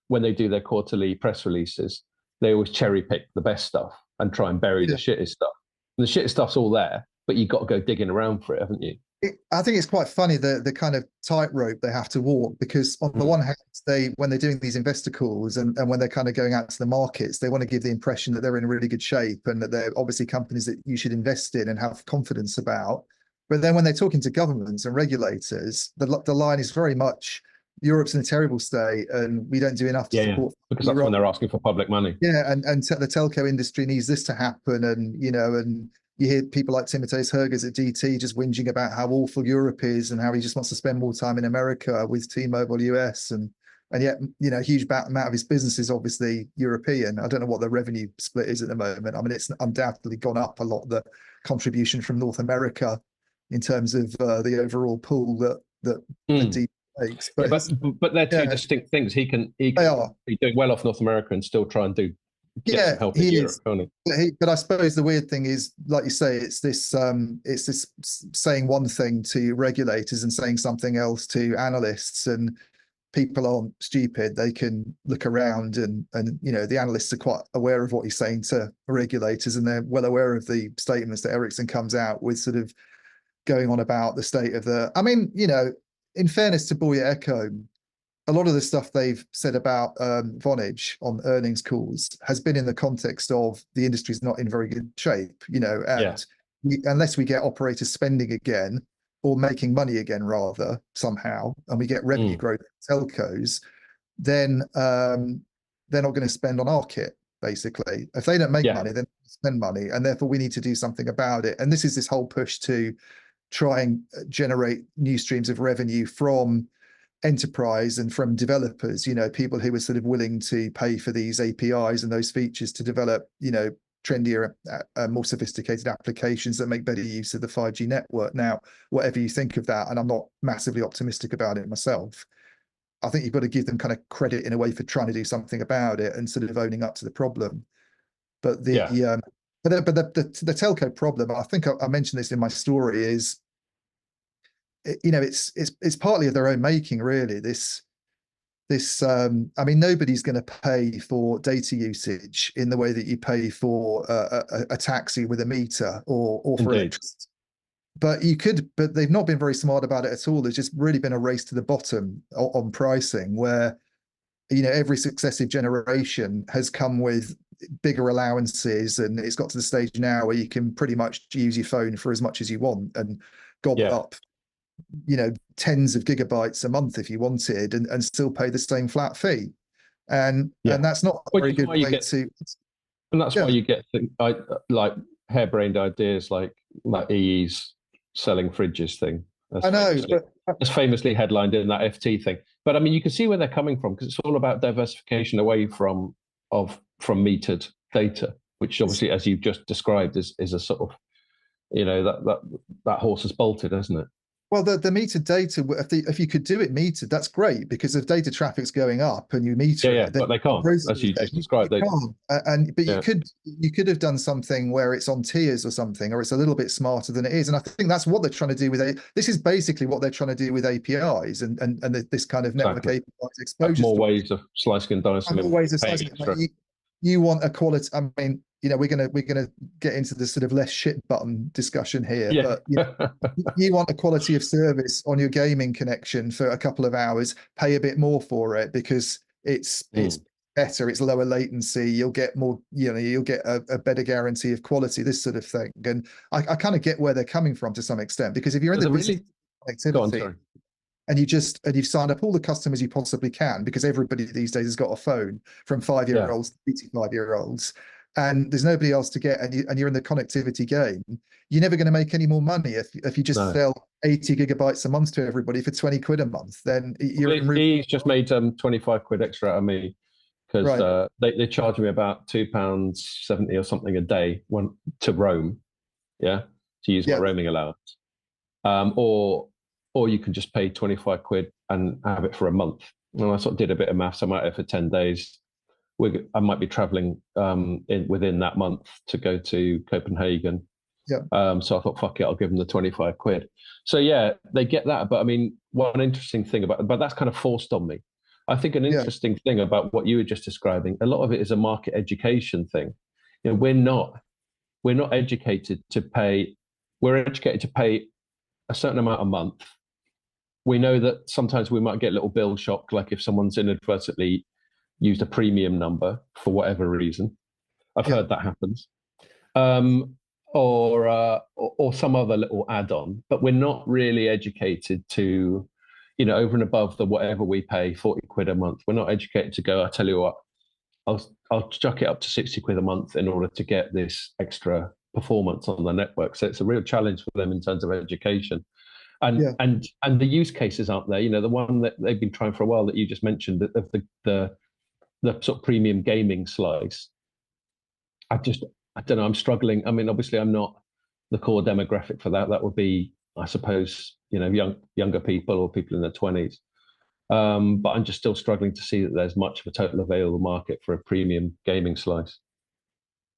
when they do their quarterly press releases, they always cherry pick the best stuff and try and bury the shittest stuff. And the shittest stuff's all there, but you've got to go digging around for it, haven't you? I think it's quite funny the kind of tightrope they have to walk, because on the one hand, when they're doing these investor calls and when they're kind of going out to the markets, they want to give the impression that they're in really good shape and that they're obviously companies that you should invest in and have confidence about. But then when they're talking to governments and regulators, the line is very much, Europe's in a terrible state and we don't do enough to support. Because that's when they're asking for public money. Yeah, and the telco industry needs this to happen, and and you hear people like Timotheus Herges at DT just whinging about how awful Europe is and how he just wants to spend more time in America with T-Mobile US, and yet a huge amount of his business is obviously European. I don't know what the revenue split is at the moment. I mean, it's undoubtedly gone up a lot, the contribution from North America in terms of the overall pool that DT makes. But they're two distinct things. He can be doing well off North America and still try and get some help in Europe, can't he? But I suppose the weird thing is, like you say, it's this saying one thing to regulators and saying something else to analysts, and people aren't stupid. They can look around and the analysts are quite aware of what he's saying to regulators, and they're well aware of the statements that Eriksson comes out with, sort of going on about the state of in fairness to Boyer Ekholm, a lot of the stuff they've said about Vonage on earnings calls has been in the context of the industry's not in very good shape, and unless we get operators spending again or making money again, rather, somehow, and we get revenue growth in telcos, then they're not going to spend on our kit, basically. If they don't make money, then they spend money, and therefore we need to do something about it. And this is this whole push to try and generate new streams of revenue from enterprise and from developers, people who are sort of willing to pay for these APIs and those features to develop, trendier, more sophisticated applications that make better use of the 5G network. Now, whatever you think of that, and I'm not massively optimistic about it myself, I think you've got to give them kind of credit in a way for trying to do something about it and sort of owning up to the problem. But the telco problem, I think I mentioned this in my story, is it's partly of their own making, really. I mean, nobody's going to pay for data usage in the way that you pay for a taxi with a meter or for electricity. But they've not been very smart about it at all. There's just really been a race to the bottom on pricing, where every successive generation has come with bigger allowances, and it's got to the stage now where you can pretty much use your phone for as much as you want and gobble up tens of gigabytes a month if you wanted, and still pay the same flat fee. And that's not a very good way to. And that's why you get like harebrained ideas like EE's selling fridges thing. I know, as famously headlined in that FT thing. But I mean, you can see where they're coming from because it's all about diversification away from metered data, which obviously, as you've just described, is a sort of, that horse has bolted, hasn't it? well, the metered data, if you could do it metered, that's great because if data traffic's going up and you meter Yeah, it, but they can't, as you just described. You can't. But Yeah. you could have done something where it's on tiers or something, or it's a little bit smarter than it is. And I think that's what they're trying to do with this is basically what they're trying to do with APIs and this kind of network APIs exposure. More ways of slicing and dicing. More ways of slicing it. You want a quality. I mean, we're gonna get into the sort of less shit button discussion here, but you want a quality of service on your gaming connection for a couple of hours, pay a bit more for it because it's better, it's lower latency, you'll get more, you'll get a better guarantee of quality, this sort of thing. And I kind of get where they're coming from to some extent, because if you're in the business connectivity and you've signed up all the customers you possibly can, because everybody these days has got a phone, from 5-year-olds to 85-year-olds, and there's nobody else to get, and you're in the connectivity game, you're never going to make any more money if you just sell 80 gigabytes a month to everybody for 20 quid a month. Then he's just made 25 quid extra out of me because they charge me about £2.70 or something a day to roam, to use my roaming allowance, or you can just pay 25 quid and have it for a month. And I sort of did a bit of maths. I might have it for 10 days. I might be traveling within that month to go to Copenhagen. So I thought, fuck it, I'll give them the 25 quid. So yeah, they get that. But I mean, one interesting thing but that's kind of forced on me. I think an interesting thing about what you were just describing, a lot of it is a market education thing. We're not educated to pay. We're educated to pay a certain amount a month. We know that sometimes we might get a little bill shock, like if someone's inadvertently used a premium number for whatever reason. I've heard that happens. Or some other little add-on, but we're not really educated to, over and above the whatever we pay, 40 quid a month. We're not educated to go, I tell you what, I'll chuck it up to 60 quid a month in order to get this extra performance on the network. So it's a real challenge for them in terms of education. And the use cases aren't there. The one that they've been trying for a while that you just mentioned, of the sort of premium gaming slice. I don't know, I'm struggling. I mean, obviously I'm not the core demographic for that. That would be, I suppose, younger people or people in their 20s. But I'm just still struggling to see that there's much of a total available market for a premium gaming slice.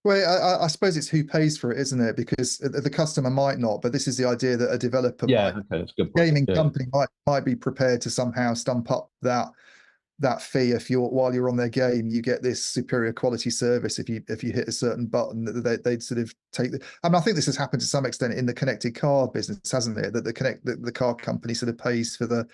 Well, I suppose it's who pays for it, isn't it? Because the customer might not, but this is the idea that a developer that's a good point. Gaming company might be prepared to somehow stump up that fee while you're on their game, you get this superior quality service if you hit a certain button that they'd sort of take I mean, I think this has happened to some extent in the connected car business, hasn't it? That the car company sort of pays for the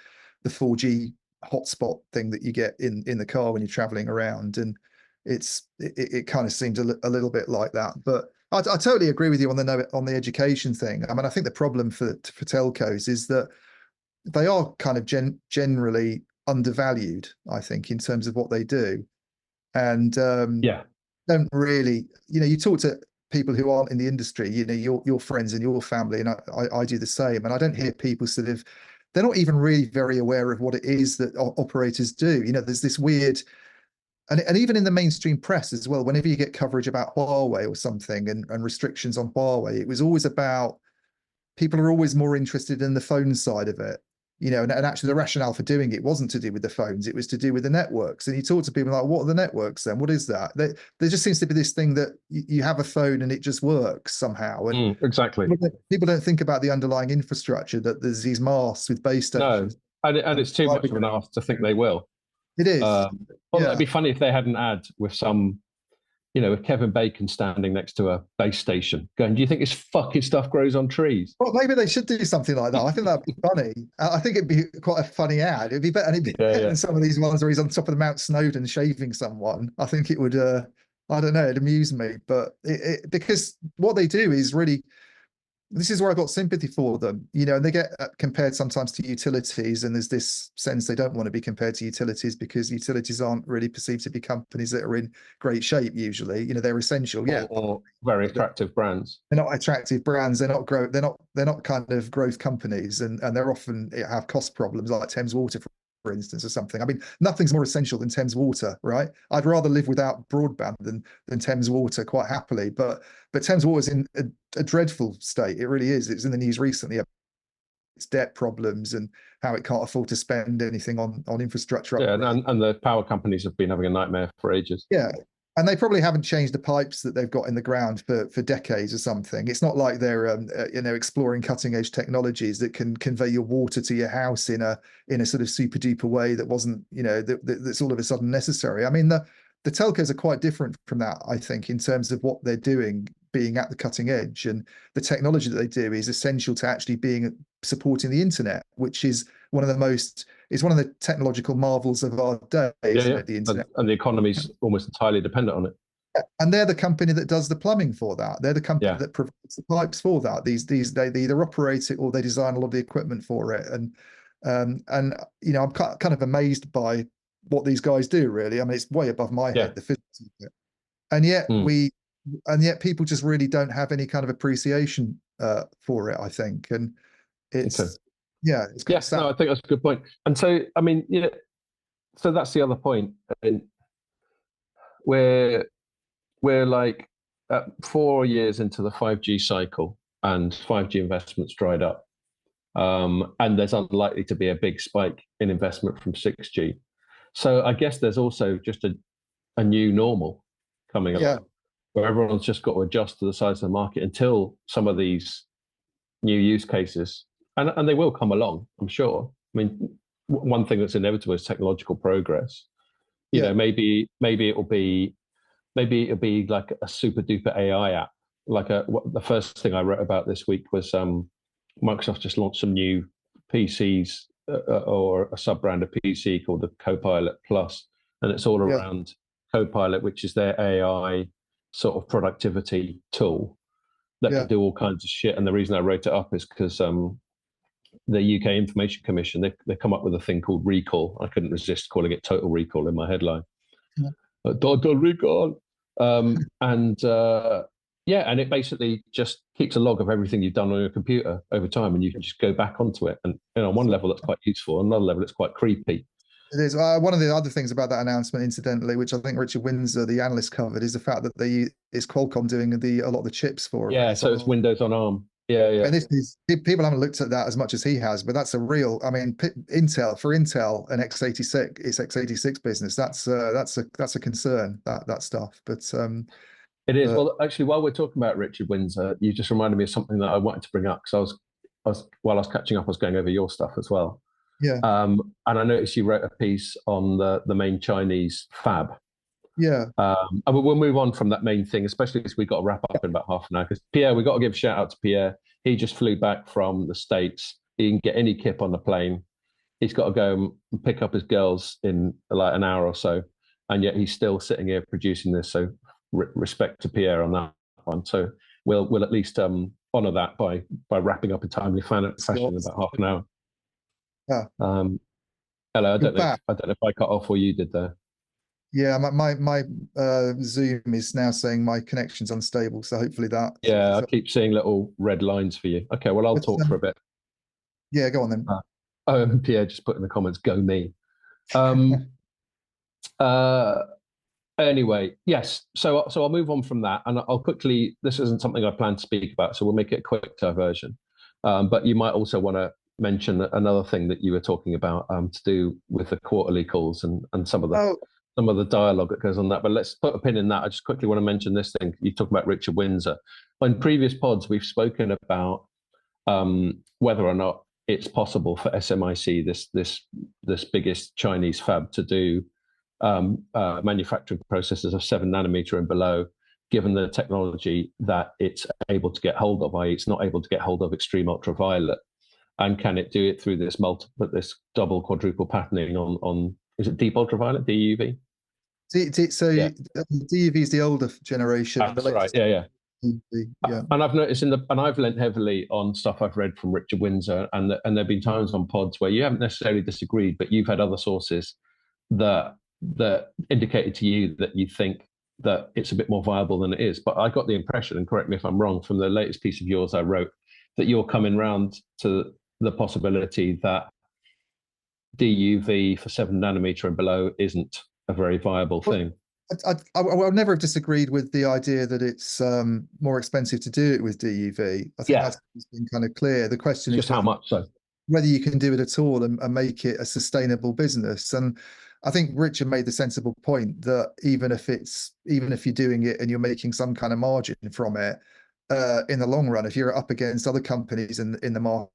4G hotspot thing that you get in the car when you're traveling around, and it kind of seems a little bit like that. But I totally agree with you on the education thing. I mean, I think the problem for telcos is that they are kind of generally undervalued, I think, in terms of what they do, and don't really, you talk to people who aren't in the industry, your friends and your family, and I do the same, and I don't hear people they're not even really very aware of what it is that operators do. There's this weird, and even in the mainstream press as well, whenever you get coverage about Huawei or something and restrictions on Huawei, it was always about, people are always more interested in the phone side of it. And actually the rationale for doing it wasn't to do with the phones, it was to do with the networks. And you talk to people like, what are the networks then? What is that? There just seems to be this thing that you have a phone and it just works somehow. And exactly. People don't think about the underlying infrastructure, that there's these masts with base stations. No, and it's too much of an ask to think they will. It is. It'd be funny if they had an ad with some, with Kevin Bacon standing next to a base station going, do you think this fucking stuff grows on trees? Well, maybe they should do something like that. I think that'd be funny. I think it'd be quite a funny ad. It'd be better, than some of these ones where he's on top of the Mount Snowdon shaving someone. I think it would, I don't know, it'd amuse me. But because what they do is really, this is where I got sympathy for them, you know, and they get compared sometimes to utilities, and there's this sense they don't want to be compared to utilities because utilities aren't really perceived to be companies that are in great shape usually. You know, they're essential, yeah, or very attractive brands. they're not attractive brands. They're not they're not kind of growth companies, and they're often have cost problems like Thames Water, for instance, or something. I mean, nothing's more essential than Thames Water, right? I'd rather live without broadband than Thames Water quite happily. But Thames Water's in a dreadful state. It really is. It's in the news recently. Its debt problems and how it can't afford to spend anything on infrastructure Yeah, upgrade. and the power companies have been having a nightmare for ages. Yeah. And they probably haven't changed the pipes that they've got in the ground for decades or something. It's not like they're you know, exploring cutting edge technologies that can convey your water to your house in a sort of super duper way that wasn't, you know, that's all of a sudden necessary. I mean, the telcos are quite different from that, I think, in terms of what they're doing, being at the cutting edge, and the technology that they do is essential to actually being supporting the internet, which is one of the technological marvels of our day, isn't it? The internet. And the economy's almost entirely dependent on it. And they're the company that does the plumbing for that. They're the company Yeah. that provides the pipes for that. They either operate it or they design a lot of the equipment for it. And you know, I'm kind of amazed by what these guys do, really. I mean, it's way above my head, the physics of it. And yet people just really don't have any kind of appreciation for it, I think. And it's it's kind of sad. No, I think that's a good point. And so, I mean, yeah, so that's the other point. And we're like 4 years into the 5G cycle, and 5G investments dried up. And there's unlikely to be a big spike in investment from 6G. So I guess there's also just a new normal coming up, where everyone's just got to adjust to the size of the market until some of these new use cases, and they will come along, I'm sure. I mean, one thing that's inevitable is technological progress. You know, maybe it'll be like a super duper AI app. Like the first thing I wrote about this week was Microsoft just launched some new PCs or a sub brand of PC called the Copilot Plus, and it's all around Copilot, which is their AI sort of productivity tool that can do all kinds of shit. And the reason I wrote it up is because the UK Information Commission, they come up with a thing called Recall. I couldn't resist calling it Total Recall in my headline. Total Recall. And it basically just keeps a log of everything you've done on your computer over time, and you can just go back onto it. And on one level, that's quite useful. On another level, it's quite creepy. It is. One of the other things about that announcement, incidentally, which I think Richard Windsor, the analyst, covered, is the fact that is Qualcomm doing a lot of the chips for it. Yeah, so it's Windows on ARM. Yeah. And this is, people haven't looked at that as much as he has, but that's a real. I mean, Intel and x86, it's x86 business. That's a concern, that stuff. But it is. Well, actually, while we're talking about Richard Windsor, you just reminded me of something that I wanted to bring up, because while I was catching up, I was going over your stuff as well. Yeah. And I noticed you wrote a piece on the main Chinese fab. Yeah. And we'll move on from that main thing, especially because we've got to wrap up in about half an hour. Because Pierre, we've got to give a shout out to Pierre. He just flew back from the States. He can get any kip on the plane. He's got to go and pick up his girls in like an hour or so. And yet he's still sitting here producing this. So respect to Pierre on that one. So we'll at least honour that by wrapping up in timely fashion in about half an hour. Yeah. Hello, I don't know if I cut off or you did there. Yeah, my Zoom is now saying my connection's unstable, so hopefully that. Yeah, I keep seeing little red lines for you. Okay, well, I'll talk for a bit. Yeah, go on then. Pierre just put in the comments, "Go me." Anyway, yes. So I'll move on from that, and I'll quickly. This isn't something I plan to speak about, so we'll make it a quick diversion. But you might also want to mention another thing that you were talking about to do with the quarterly calls and some of the dialogue that goes on that. But let's put a pin in that. I just quickly want to mention this thing. You talk about Richard Windsor. On previous pods, we've spoken about whether or not it's possible for SMIC, this biggest Chinese fab, to do manufacturing processes of 7 nanometer and below, given the technology that it's able to get hold of, i.e. it's not able to get hold of extreme ultraviolet. And can it do it through this double quadruple patterning on is it deep ultraviolet, DUV? DUV is the older generation. That's right. Yeah. Yeah. And I've noticed and I've lent heavily on stuff I've read from Richard Windsor, and there've been times on pods where you haven't necessarily disagreed, but you've had other sources that indicated to you that you think that it's a bit more viable than it is. But I got the impression, and correct me if I'm wrong, from the latest piece of yours I wrote, that you're coming round to the possibility that DUV for 7 nanometer and below isn't a very viable thing. I'll never have disagreed with the idea that it's more expensive to do it with DUV. I think that's been kind of clear. The question is just how much so. Whether you can do it at all and make it a sustainable business. And I think Richard made the sensible point that even if you're doing it and you're making some kind of margin from it, in the long run, if you're up against other companies in the market,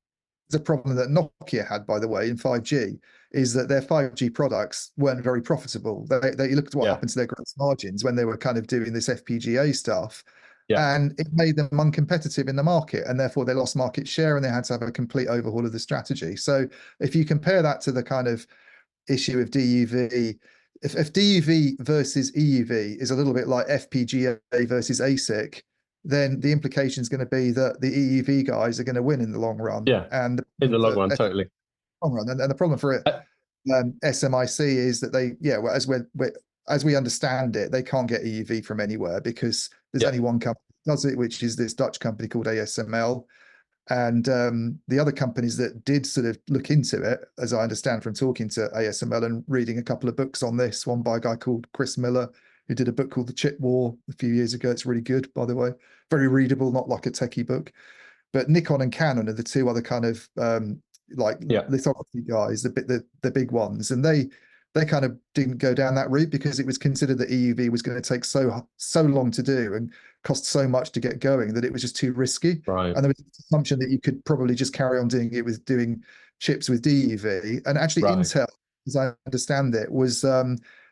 the problem that Nokia had, by the way, in 5G is that their 5G products weren't very profitable. They looked at what happened to their gross margins when they were kind of doing this FPGA stuff. And it made them uncompetitive in the market, and therefore they lost market share and they had to have a complete overhaul of the strategy. So if you compare that to the kind of issue of DUV, if DUV versus EUV is a little bit like FPGA versus ASIC, then the implication is going to be that the EUV guys are going to win in the long run. And in the long run, totally. Long run. And the problem for it, SMIC is that as we understand it, they can't get EUV from anywhere because there's only one company that does it, which is this Dutch company called ASML. And the other companies that did sort of look into it, as I understand from talking to ASML and reading a couple of books on this, one by a guy called Chris Miller, who did a book called The Chip War a few years ago. It's really good, by the way. Very readable, not like a techie book. But Nikon and Canon are the two other kind of lithography guys, the big ones. And they kind of didn't go down that route because it was considered that EUV was going to take so long to do and cost so much to get going that it was just too risky. Right. And there was an assumption that you could probably just carry on doing it with doing chips with DUV. And actually Intel, as I understand it, was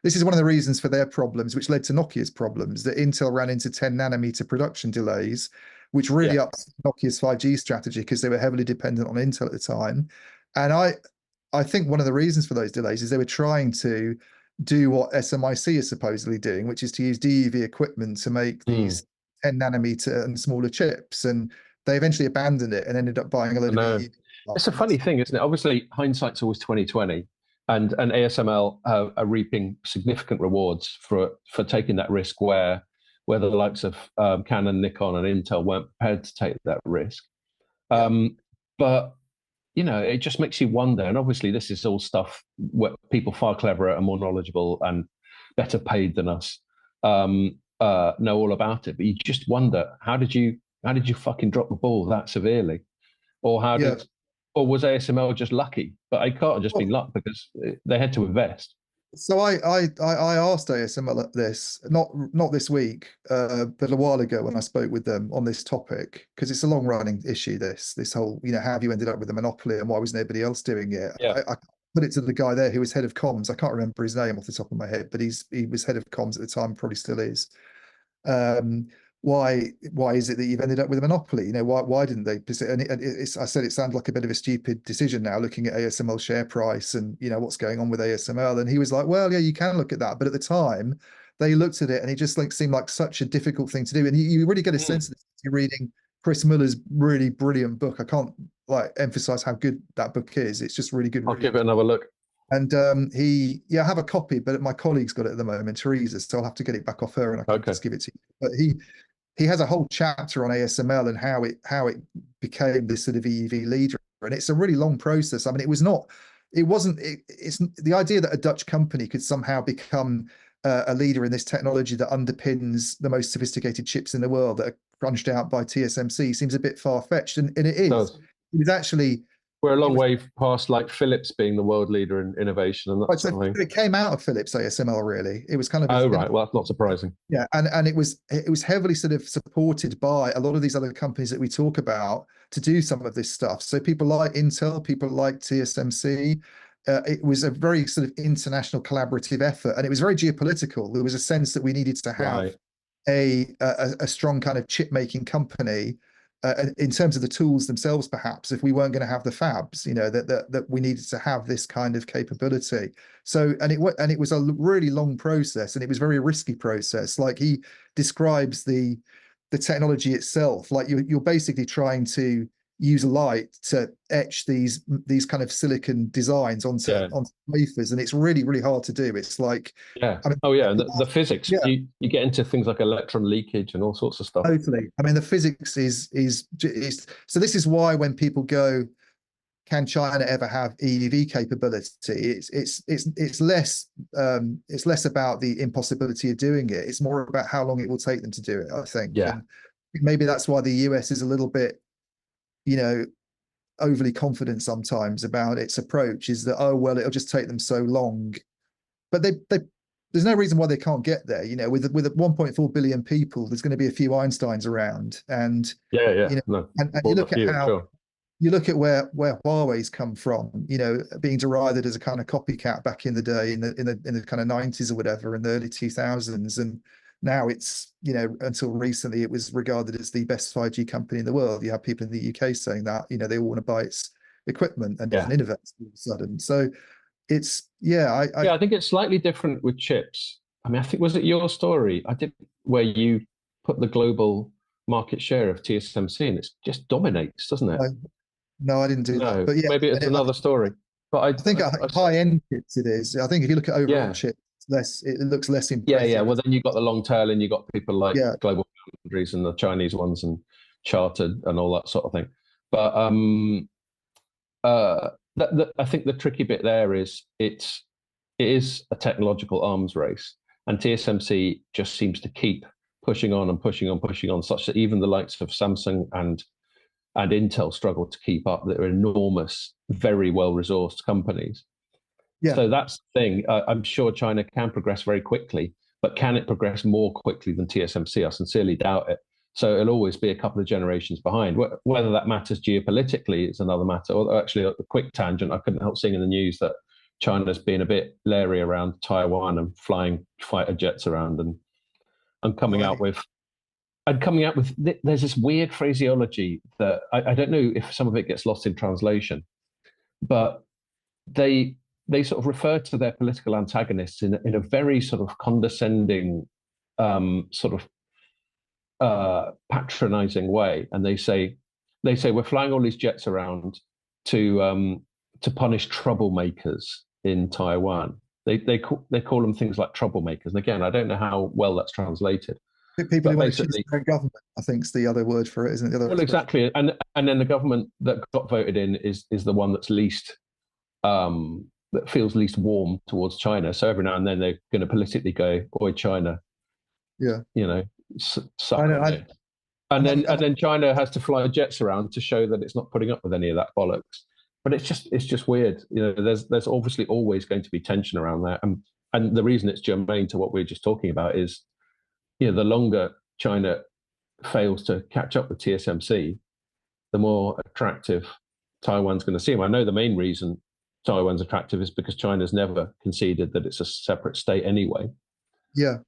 this is one of the reasons for their problems, which led to Nokia's problems, that Intel ran into 10 nanometer production delays, which really upped Nokia's 5G strategy because they were heavily dependent on Intel at the time. And I think one of the reasons for those delays is they were trying to do what SMIC is supposedly doing, which is to use DUV equipment to make these 10 nanometer and smaller chips. And they eventually abandoned it and ended up buying a load of EUV. It's a funny thing, isn't it? Obviously, hindsight's always 2020, and ASML are reaping significant rewards for taking that risk where the likes of Canon, Nikon, and Intel weren't prepared to take that risk. But it just makes you wonder. And obviously, this is all stuff where people far cleverer and more knowledgeable and better paid than us know all about it. But you just wonder, how did you fucking drop the ball that severely, or or was ASML just lucky? But it can't have just been luck because they had to invest. So I asked ASML this, not this week, but a while ago when I spoke with them on this topic, because it's a long running issue. This whole, how have you ended up with a monopoly and why was nobody else doing it? I put it to the guy there who was head of comms. I can't remember his name off the top of my head, but he was head of comms at the time, probably still is. Why is it that you've ended up with a monopoly? Why didn't they? And I said it sounded like a bit of a stupid decision now, looking at ASML share price and what's going on with ASML. And he was like, well, yeah, you can look at that, but at the time they looked at it and it just seemed like such a difficult thing to do. And you really get a sense of this. You're reading Chris Miller's really brilliant book. I can't emphasize how good that book is. It's just really good. I'll give it another look. And I have a copy, but my colleague's got it at the moment, Teresa, so I'll have to get it back off her and I can just give it to you. But he has a whole chapter on ASML and how it became this sort of EUV leader, and it's a really long process. I mean, it's the idea that a Dutch company could somehow become a leader in this technology that underpins the most sophisticated chips in the world that are crunched out by TSMC seems a bit far-fetched, and it is. It was actually. We're a long way past Philips being the world leader in innovation and that sort of thing. It came out of Philips ASML, really. It was kind of right. Well, that's not surprising. Yeah, and it was heavily sort of supported by a lot of these other companies that we talk about to do some of this stuff. So people like Intel, people like TSMC. It was a very sort of international collaborative effort, and it was very geopolitical. There was a sense that we needed to have a strong kind of chip making company. In terms of the tools themselves, perhaps, if we weren't going to have the fabs, that we needed to have this kind of capability. So, and it was a really long process, and it was a very risky process. Like he describes the the technology itself. Like you're basically trying to use light to etch these kind of silicon designs onto wafers, and it's really, really hard to do. It's like, Yeah. I mean, Oh, yeah. And the physics, yeah, you get into things like electron leakage and all sorts of stuff. totally. I mean, the physics is so. This is why when people go, can China ever have EUV capability? It's less about the impossibility of doing it. It's more about how long it will take them to do it, I think. Yeah. And maybe that's why the US is a little bit, you know, overly confident sometimes about its approach, is that, oh well, it'll just take them so long. But they there's no reason why they can't get there. You know, with 1.4 billion people, there's going to be a few Einsteins around, and Yeah. you know, No, and more you than a look at few, how sure. you look at where Huawei's come from, you know, being derided as a kind of copycat back in the day, in the kind of 90s or whatever, in the early 2000s, and now it's, you know, until recently it was regarded as the best 5G company in the world. You have people in the UK saying that, you know, they all want to buy its equipment and Yeah. innovate all of a sudden. So it's, yeah, Yeah, I think it's slightly different with chips. I mean, I think, was it your story? I did, where you put the global market share of TSMC, and it just dominates, doesn't it? I no, I didn't do that, No, but yeah, maybe it's another story. But I think high end chips it is. I think if you look at overall yeah, chips, it looks less yeah. impressive. Well, then you've got the long tail, and you've got people like Yeah, Global Foundries and the Chinese ones, and Chartered and all that sort of thing. But I think the tricky bit there is it is a technological arms race, and TSMC just seems to keep pushing on and pushing on, pushing on, such that even the likes of Samsung and Intel struggle to keep up. They're enormous, very well resourced companies. yeah. So that's the thing. I'm sure China can progress very quickly, but can it progress more quickly than TSMC? I sincerely doubt it. So it'll always be a couple of generations behind. Whether that matters geopolitically is another matter. Or actually, a quick tangent, I couldn't help seeing in the news that China's been a bit leery around Taiwan and flying fighter jets around and coming out Right. with there's this weird phraseology that I don't know if some of it gets lost in translation, but they sort of refer to their political antagonists in a very sort of condescending, sort of patronizing way, and they say we're flying all these jets around to punish troublemakers in Taiwan. They call them things like troublemakers, and again, I don't know how well that's translated, People but who want to choose basically, their own government, I think, is the other word for it, isn't it? The other well, expression. exactly, and then the government that got voted in is the one that's least that feels least warm towards China. So every now and then they're going to politically go, "Oi, China, Yeah. you know, I suck know. on you." And then China has to fly jets around to show that it's not putting up with any of that bollocks. But it's just weird. You know, there's obviously always going to be tension around that. And the reason it's germane to what we are just talking about is, you know, the longer China fails to catch up with TSMC, the more attractive Taiwan's going to seem. I know the main reason Taiwan's attractive is because China's never conceded that it's a separate state anyway. Yeah.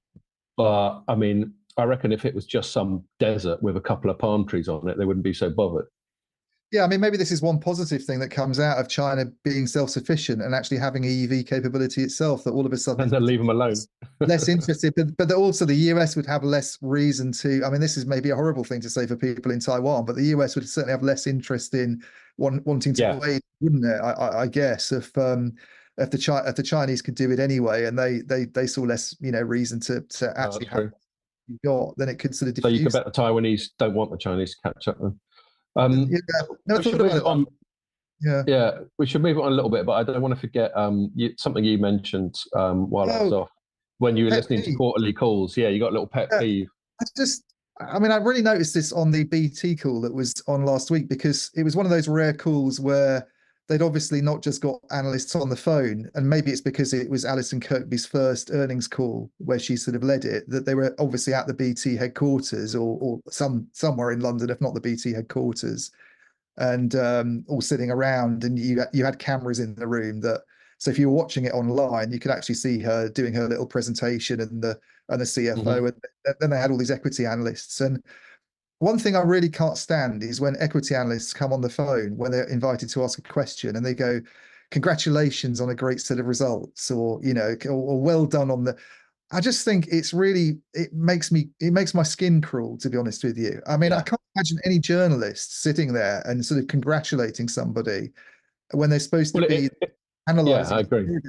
But I mean, I reckon if it was just some desert with a couple of palm trees on it, they wouldn't be so bothered. Yeah, I mean, maybe this is one positive thing that comes out of China being self-sufficient and actually having EV capability itself, that all of a sudden And it's then leave them alone. less interested, but that also the US would have less reason to. I mean, this is maybe a horrible thing to say for people in Taiwan, but the US would certainly have less interest in wanting to Yeah. wait, wouldn't it? I guess if the Chinese could do it anyway, and they saw less, you know, reason to actually That's have true. what you got, then it could sort of So you could diffuse. bet the Taiwanese don't want the Chinese to catch up with. Yeah, never We thought should about move it. on. Yeah. Yeah, we should move on a little bit, but I don't want to forget something you mentioned while I was Oh, off when you were pet listening to peeve. quarterly calls. Yeah, you got a little pet Yeah, peeve. I just, I mean, I really noticed this on the BT call that was on last week, because it was one of those rare calls where they'd obviously not just got analysts on the phone, and maybe it's because it was Alison Kirkby's first earnings call where she sort of led it, that they were obviously at the BT headquarters, or somewhere in London, if not the BT headquarters, and all sitting around, and you had cameras in the room, that so if you were watching it online, you could actually see her doing her little presentation, and the CFO, Hmm. and then they had all these equity analysts. And one thing I really can't stand is when equity analysts come on the phone when they're invited to ask a question, and they go, "Congratulations on a great set of results," or, you know, or well done on the. I just think it makes my skin crawl, to be honest with you. I mean, I Yeah. can't imagine any journalist sitting there and sort of congratulating somebody when they're supposed to Well, be yeah, I analyzing agree. it.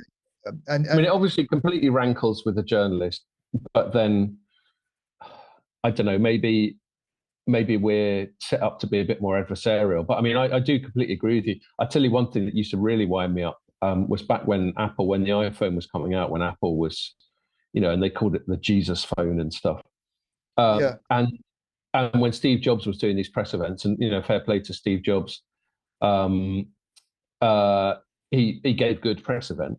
And I mean, it obviously completely rankles with the journalist, but then I don't know, maybe we're set up to be a bit more adversarial. But I mean, I do completely agree with you. I tell you one thing that used to really wind me up was back when the iPhone was coming out, when Apple was, and they called it the Jesus phone and stuff. yeah, And when Steve Jobs was doing these press events, and fair play to Steve Jobs, um, he gave good press event.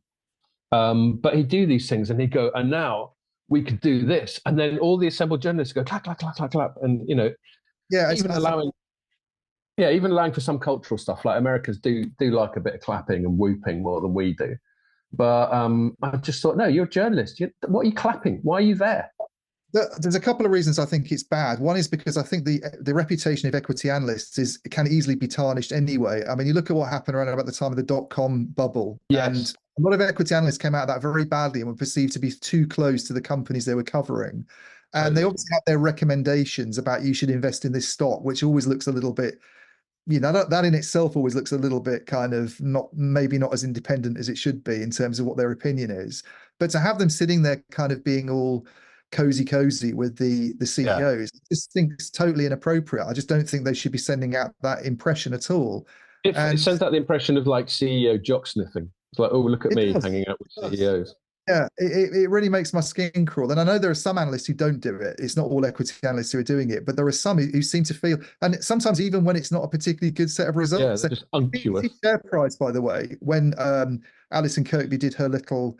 But he'd do these things and he'd go, and now we could do this. And then all the assembled journalists go clap, clap, clap, clap, clap. And, yeah, even allowing, yeah, even allowing for some cultural stuff, like Americans do like a bit of clapping and whooping more than we do. But I just thought, no, you're a journalist. What are you clapping? Why are you there? there's a couple of reasons I think it's bad. One is because I think the reputation of equity analysts can easily be tarnished anyway. I mean, you look at what happened around about the time of the dot-com bubble, and Yes. a lot of equity analysts came out of that very badly and were perceived to be too close to the companies they were covering. And they Totally. obviously had their recommendations about you should invest in this stock, which always looks a little bit, that in itself always looks a little bit kind of maybe not as independent as it should be in terms of what their opinion is. But to have them sitting there kind of being all cozy with the Yeah. CEOs, I just think it's totally inappropriate. I just don't think they should be sending out that impression at all. It And sends out the impression of like CEO jock sniffing. It's like, oh, look at it me does. hanging out with It does. CEOs. Yeah, it really makes my skin crawl. And I know there are some analysts who don't do it. It's not all equity analysts who are doing it, but there are some who seem to feel, and sometimes even when it's not a particularly good set of Yeah, results. they're So just BT unctuous. share price, by the way, when Alison Kirkby did her little,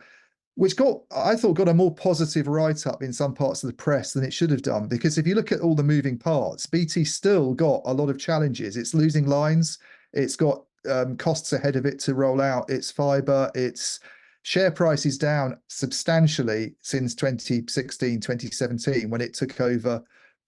which I thought got a more positive write-up in some parts of the press than it should have done. Because if you look at all the moving parts, BT still got a lot of challenges. It's losing lines. It's got costs ahead of it to roll out its fiber. Its share price is down substantially since 2016, 2017, when it took over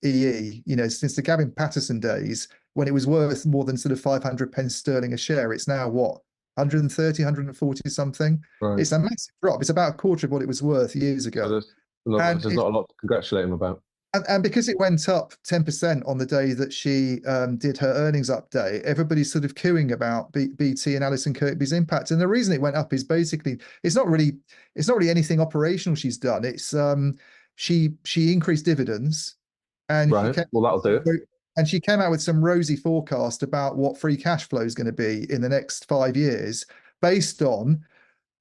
EE. Since the Gavin Patterson days, when it was worth more than sort of 500 pence sterling a share, it's now what? 130, 140 something. Right. It's a massive drop. It's about a quarter of what it was worth years So ago. there's And not a lot to congratulate him about. and because it went up 10% on the day that she did her earnings update, everybody's sort of cooing about BT and Alison Kirkby's impact. And the reason it went up is basically it's not really anything operational she's done. It's she increased dividends, and Right. Well, that'll do it. she came out with some rosy forecast about what free cash flow is going to be in the next 5 years, based on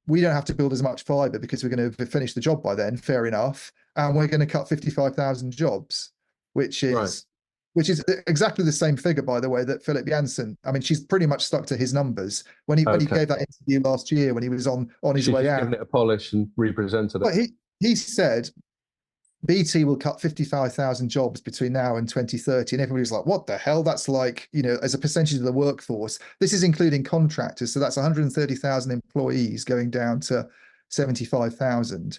we don't have to build as much fiber because we're going to finish the job by then. Fair enough. And we're going to cut 55,000 jobs, which Right. is which is exactly the same figure, by the way, that Philip Jansen. I mean, she's pretty much stuck to his numbers when he Okay. gave that interview last year when he was on his She's way just out. given it a polish and represented it. But he said BT will cut 55,000 jobs between now and 2030. And everybody's like, what the hell? That's like, as a percentage of the workforce. This is including contractors. So that's 130,000 employees going down to 75,000.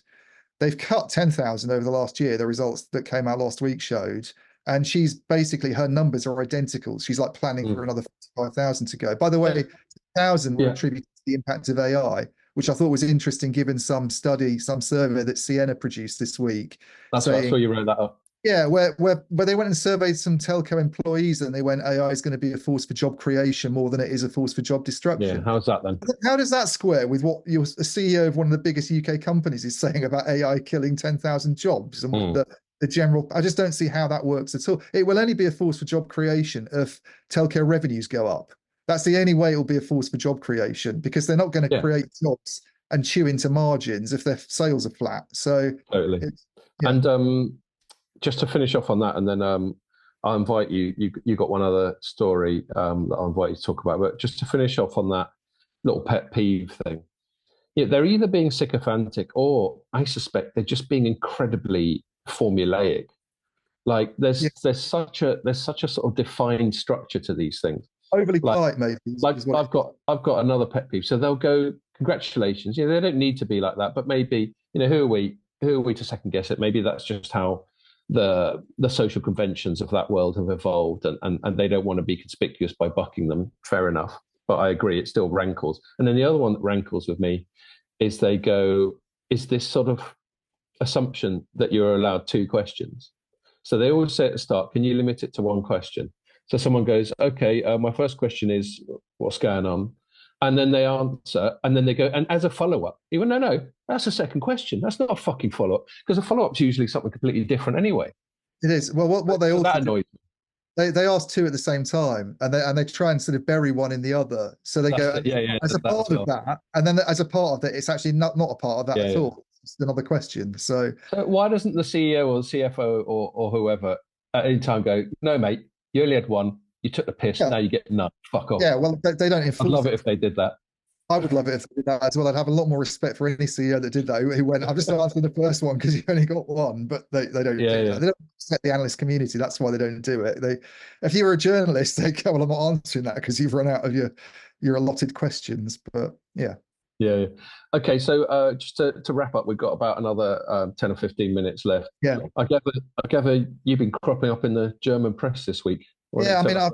They've cut 10,000 over the last year. The results that came out last week showed. And she's basically, her numbers are identical. She's like planning for another 45,000 to go. By the way, 1,000 were Yeah, attributed to the impact of AI, which I thought was interesting given some survey that Sienna produced this week, that's right. I saw saying, you wrote that up. yeah, where they went and surveyed some telco employees and they went, AI is going to be a force for job creation more than it is a force for job Yeah, destruction. how's that then? How does that square with what a CEO of one of the biggest UK companies is saying about AI killing 10,000 jobs and what the general? I just don't see how that works at all. It will only be a force for job creation if telco revenues go up. That's the only way it will be a force for job creation, because they're not going to Yeah, create jobs and chew into margins if their sales are flat. So totally. yeah. And just to finish off on that, and then I'll invite you. You got one other story that I'll invite you to talk about. But just to finish off on that little pet peeve thing, yeah, they're either being sycophantic or I suspect they're just being incredibly formulaic. Like Yeah, there's such a sort of defined structure to these things. overly Like polite, maybe, like is what it I've got another pet peeve. So they'll go, congratulations. They don't need to be like that, but maybe, who are we to second guess it? Maybe that's just how the social conventions of that world have evolved, and they don't want to be conspicuous by bucking them. Fair enough. But I agree, it still rankles. And then the other one that rankles with me is they go, is this sort of assumption that you're allowed two questions. So they always say at the start, can you limit it to one question? So someone goes, okay, my first question is, what's going on? And then they answer, and then they go, and as a follow-up, you went, no, that's a second question. That's not a fucking follow-up, because a follow-up's usually something completely different anyway. It is. Well, what they So also that do, annoys me. they ask two at the same time, and they try and sort of bury one in the other. So they That's go, the, and yeah, as a that part as of well. that, and then as a part of it, it's actually not a part of that Yeah, at yeah. all. It's another question. So So why doesn't the CEO or the CFO or whoever at any time go, no, mate, you only had one, you took the piss, yeah, now you get none, fuck off. yeah. Well, they don't I'd enforce love it it. if they did that. I would love it if they did that as well. I'd have a lot more respect for any CEO that did that. Who went, I'm just answering the first one because you only got one, but they don't Yeah, do yeah. that. They don't set the analyst community. That's why they don't do it. If you were a journalist, they go, well, I'm not answering that because you've run out of your allotted questions. But yeah. Yeah, yeah. Okay, so just to wrap up, we've got about another 10 or 15 minutes left. Yeah. I gather you've been cropping up in the German press this week. Why don't Yeah, you I tell mean, us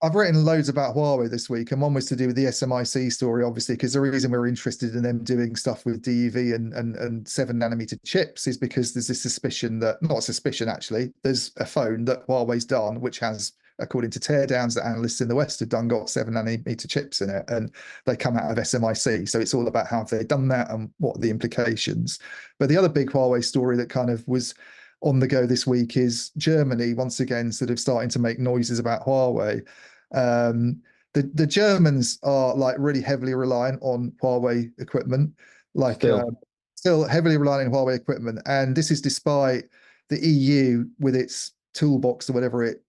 I've written loads about Huawei this week, and one was to do with the SMIC story, obviously, because the reason we're interested in them doing stuff with DUV and 7 nanometer chips is because there's this suspicion that, not a suspicion actually, there's a phone that Huawei's done, which has, according to teardowns that analysts in the West have done, got 7 nanometer chips in it, and they come out of SMIC. So it's all about how they've done that and what are the implications. But the other big Huawei story that kind of was on the go this week is Germany once again sort of starting to make noises about Huawei. Um, the Germans are like really heavily reliant on Huawei equipment, like still? still heavily reliant on Huawei equipment, and this is despite the EU with its toolbox or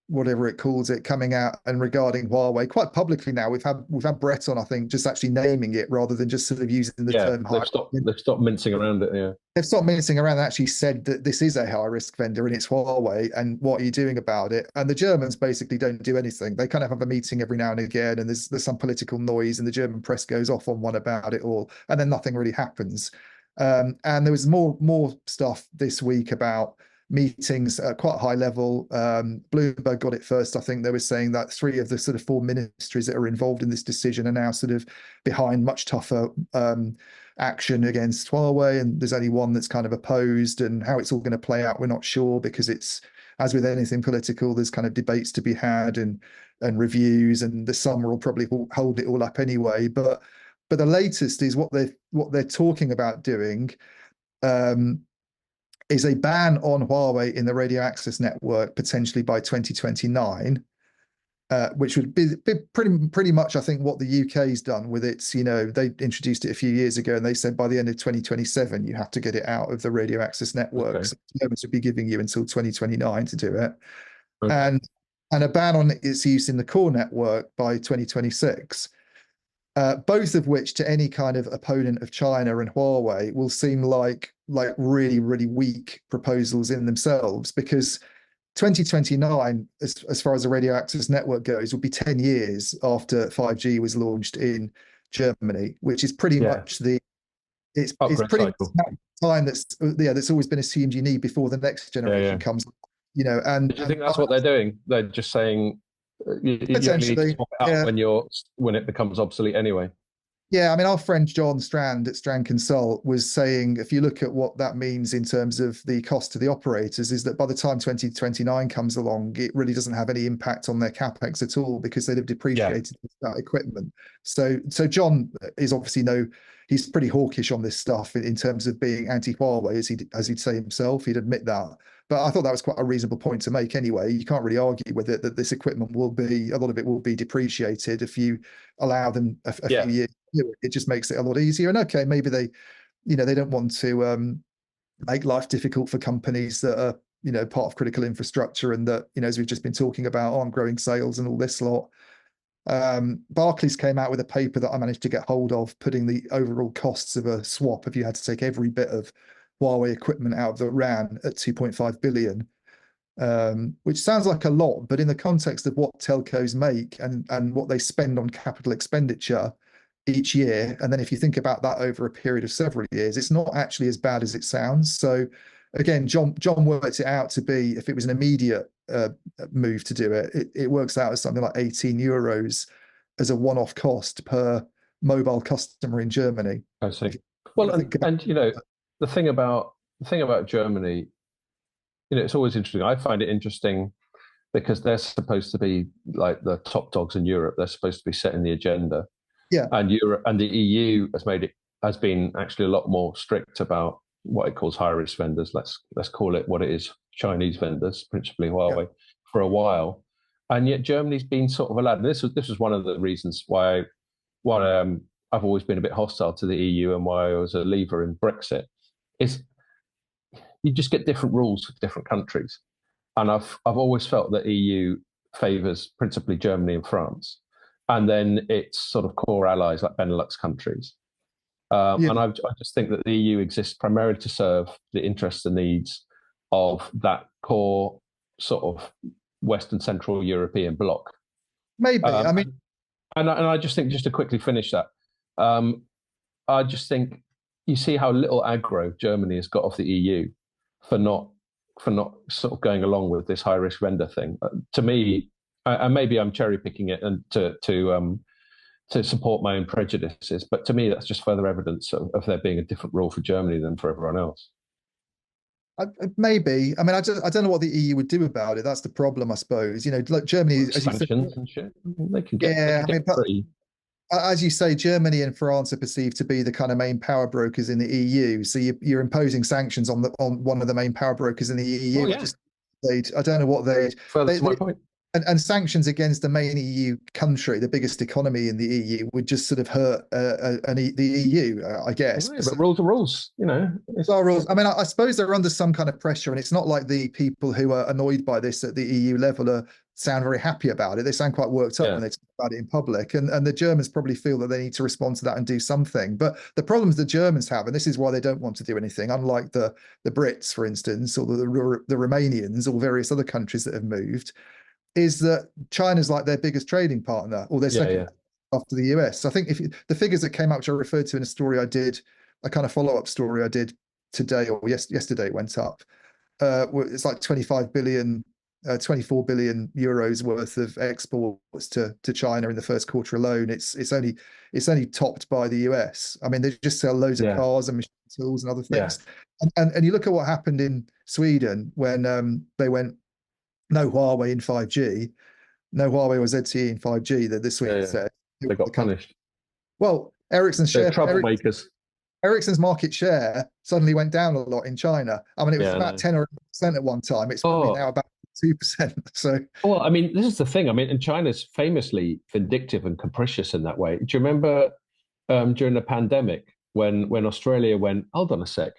whatever it calls it coming out and regarding Huawei quite publicly now. We've had Brett on, I think, just actually naming it rather than just sort of using the Yeah, term high. they've stopped mincing around it. Yeah, They've stopped mincing around and actually said that this is a high risk vendor and it's Huawei, and what are you doing about it? And the Germans basically don't do anything. They kind of have a meeting every now and again, and there's some political noise, and the German press goes off on one about it all, and then nothing really happens. And there was more stuff this week about meetings at quite high level. Bloomberg got it first. I think they were saying that 3 of the sort of 4 ministries that are involved in this decision are now sort of behind much tougher action against Huawei, and there's only one that's kind of opposed, and how it's all going to play out, we're not sure, because it's, as with anything political, there's kind of debates to be had and reviews, and the summer will probably hold it all up anyway. But the latest is what they're talking about doing is a ban on Huawei in the radio access network potentially by 2029. Which would be pretty much, I think, what the UK's done with its, they introduced it a few years ago, and they said by the end of 2027, you have to get it out of the radio access networks. okay, Germans would be giving you until 2029 to do it. okay. And a ban on its use in the core network by 2026. Both of which, to any kind of opponent of China and Huawei, will seem like really, really weak proposals in themselves, because 2029, as far as the radio access network goes, will be 10 years after 5G was launched in Germany, which is pretty Yeah, much it's upgrade pretty much cycle. that time that's always been assumed you need before the next Yeah, yeah. generation comes, and Do you think that's what they're doing? They're just saying you only need to potentially, swap it out yeah. when it becomes obsolete anyway. Yeah, I mean, our friend John Strand at Strand Consult was saying, if you look at what that means in terms of the cost to the operators, is that by the time 2029 comes along, it really doesn't have any impact on their capex at all, because they'd have Yeah, depreciated that equipment. So John is obviously he's pretty hawkish on this stuff in terms of being anti-Huawei, as he'd say himself. He'd admit that. But I thought that was quite a reasonable point to make anyway. You can't really argue with it that this equipment a lot of it will be depreciated if you allow them a yeah, few years. It just makes it a lot easier. And okay, maybe they don't want to make life difficult for companies that are, part of critical infrastructure, and that, as we've just been talking about, on growing sales and all this lot. Barclays came out with a paper that I managed to get hold of, putting the overall costs of a swap, if you had to take every bit of Huawei equipment out of the RAN, at 2.5 billion. Which sounds like a lot, but in the context of what telcos make and what they spend on capital expenditure each year, and then if you think about that over a period of several years, it's not actually as bad as it sounds. So again, John worked it out to be, if it was an immediate move to do it, it works out as something like 18 euros as a one-off cost per mobile customer in Germany. I see. Want Well, to think about and the thing about the thing about Germany, it's always interesting. I find it interesting because they're supposed to be like the top dogs in Europe. They're supposed to be setting the agenda, Yeah, and Europe and the EU has been actually a lot more strict about what it calls high risk vendors. Let's call it what it is: Chinese vendors, principally yeah, Huawei, for a while, and yet Germany's been sort of allowed. And this was one of the reasons why I've always been a bit hostile to the EU and why I was a leaver in Brexit. Is you just get different rules for different countries. And I've always felt that EU favours principally Germany and France, and then its sort of core allies like Benelux countries. yeah. And I just think that the EU exists primarily to serve the interests and needs of that core sort of Western Central European bloc. Maybe. I Um, mean, and I just think, just to quickly finish that, um, I just think you see how little aggro Germany has got off the EU for not sort of going along with this high risk vendor thing. To me, and maybe I'm cherry picking it and to support my own prejudices, but to me that's just further evidence of there being a different rule for Germany than for everyone else. maybe. I mean, I don't know what the EU would do about it. That's the problem, I suppose. Like Germany, as you said. Sanctions and shit. They Yeah, can I mean, get but pretty. as you say, Germany and France are perceived to be the kind of main power brokers in the EU. So you're imposing sanctions on one of the main power brokers in the Oh EU. yeah, I don't know what further they to my point. and sanctions against the main EU country, the biggest economy in the EU, would just sort of hurt the EU, I guess. Well, yeah, but rules are rules. Well, rules. I mean, I suppose they're under some kind of pressure, and it's not like the people who are annoyed by this at the EU level sound very happy about it. They sound quite worked up Yeah, when they talk about it in public, and the Germans probably feel that they need to respond to that and do something. But the problems the Germans have, and this is why they don't want to do anything, unlike the Brits, for instance, or the Romanians, or various other countries that have moved, is that China's like their biggest trading partner, or their yeah, second yeah, after the US. I think if the figures that came out, which I referred to in a story I did, a kind of follow-up story I did today or yesterday, it went up. It's like 25 billion, 24 billion euros worth of exports to China in the first quarter alone. It's only topped by the US. I mean, they just sell loads of yeah, cars and machine tools and other yeah, things. And you look at what happened in Sweden when they went no Huawei in 5G, no Huawei or ZTE in 5G. That the yeah, Swedes yeah. said They got punished. well, They're troublemakers. Ericsson's market share suddenly went down a lot in China. I mean, it was Yeah, about no. 10 or 11% at one time. It's probably Oh, now about 2%. So, well, I mean, this is the thing. I mean, and China's famously vindictive and capricious in that way. Do you remember during the pandemic when Australia went, hold on a sec,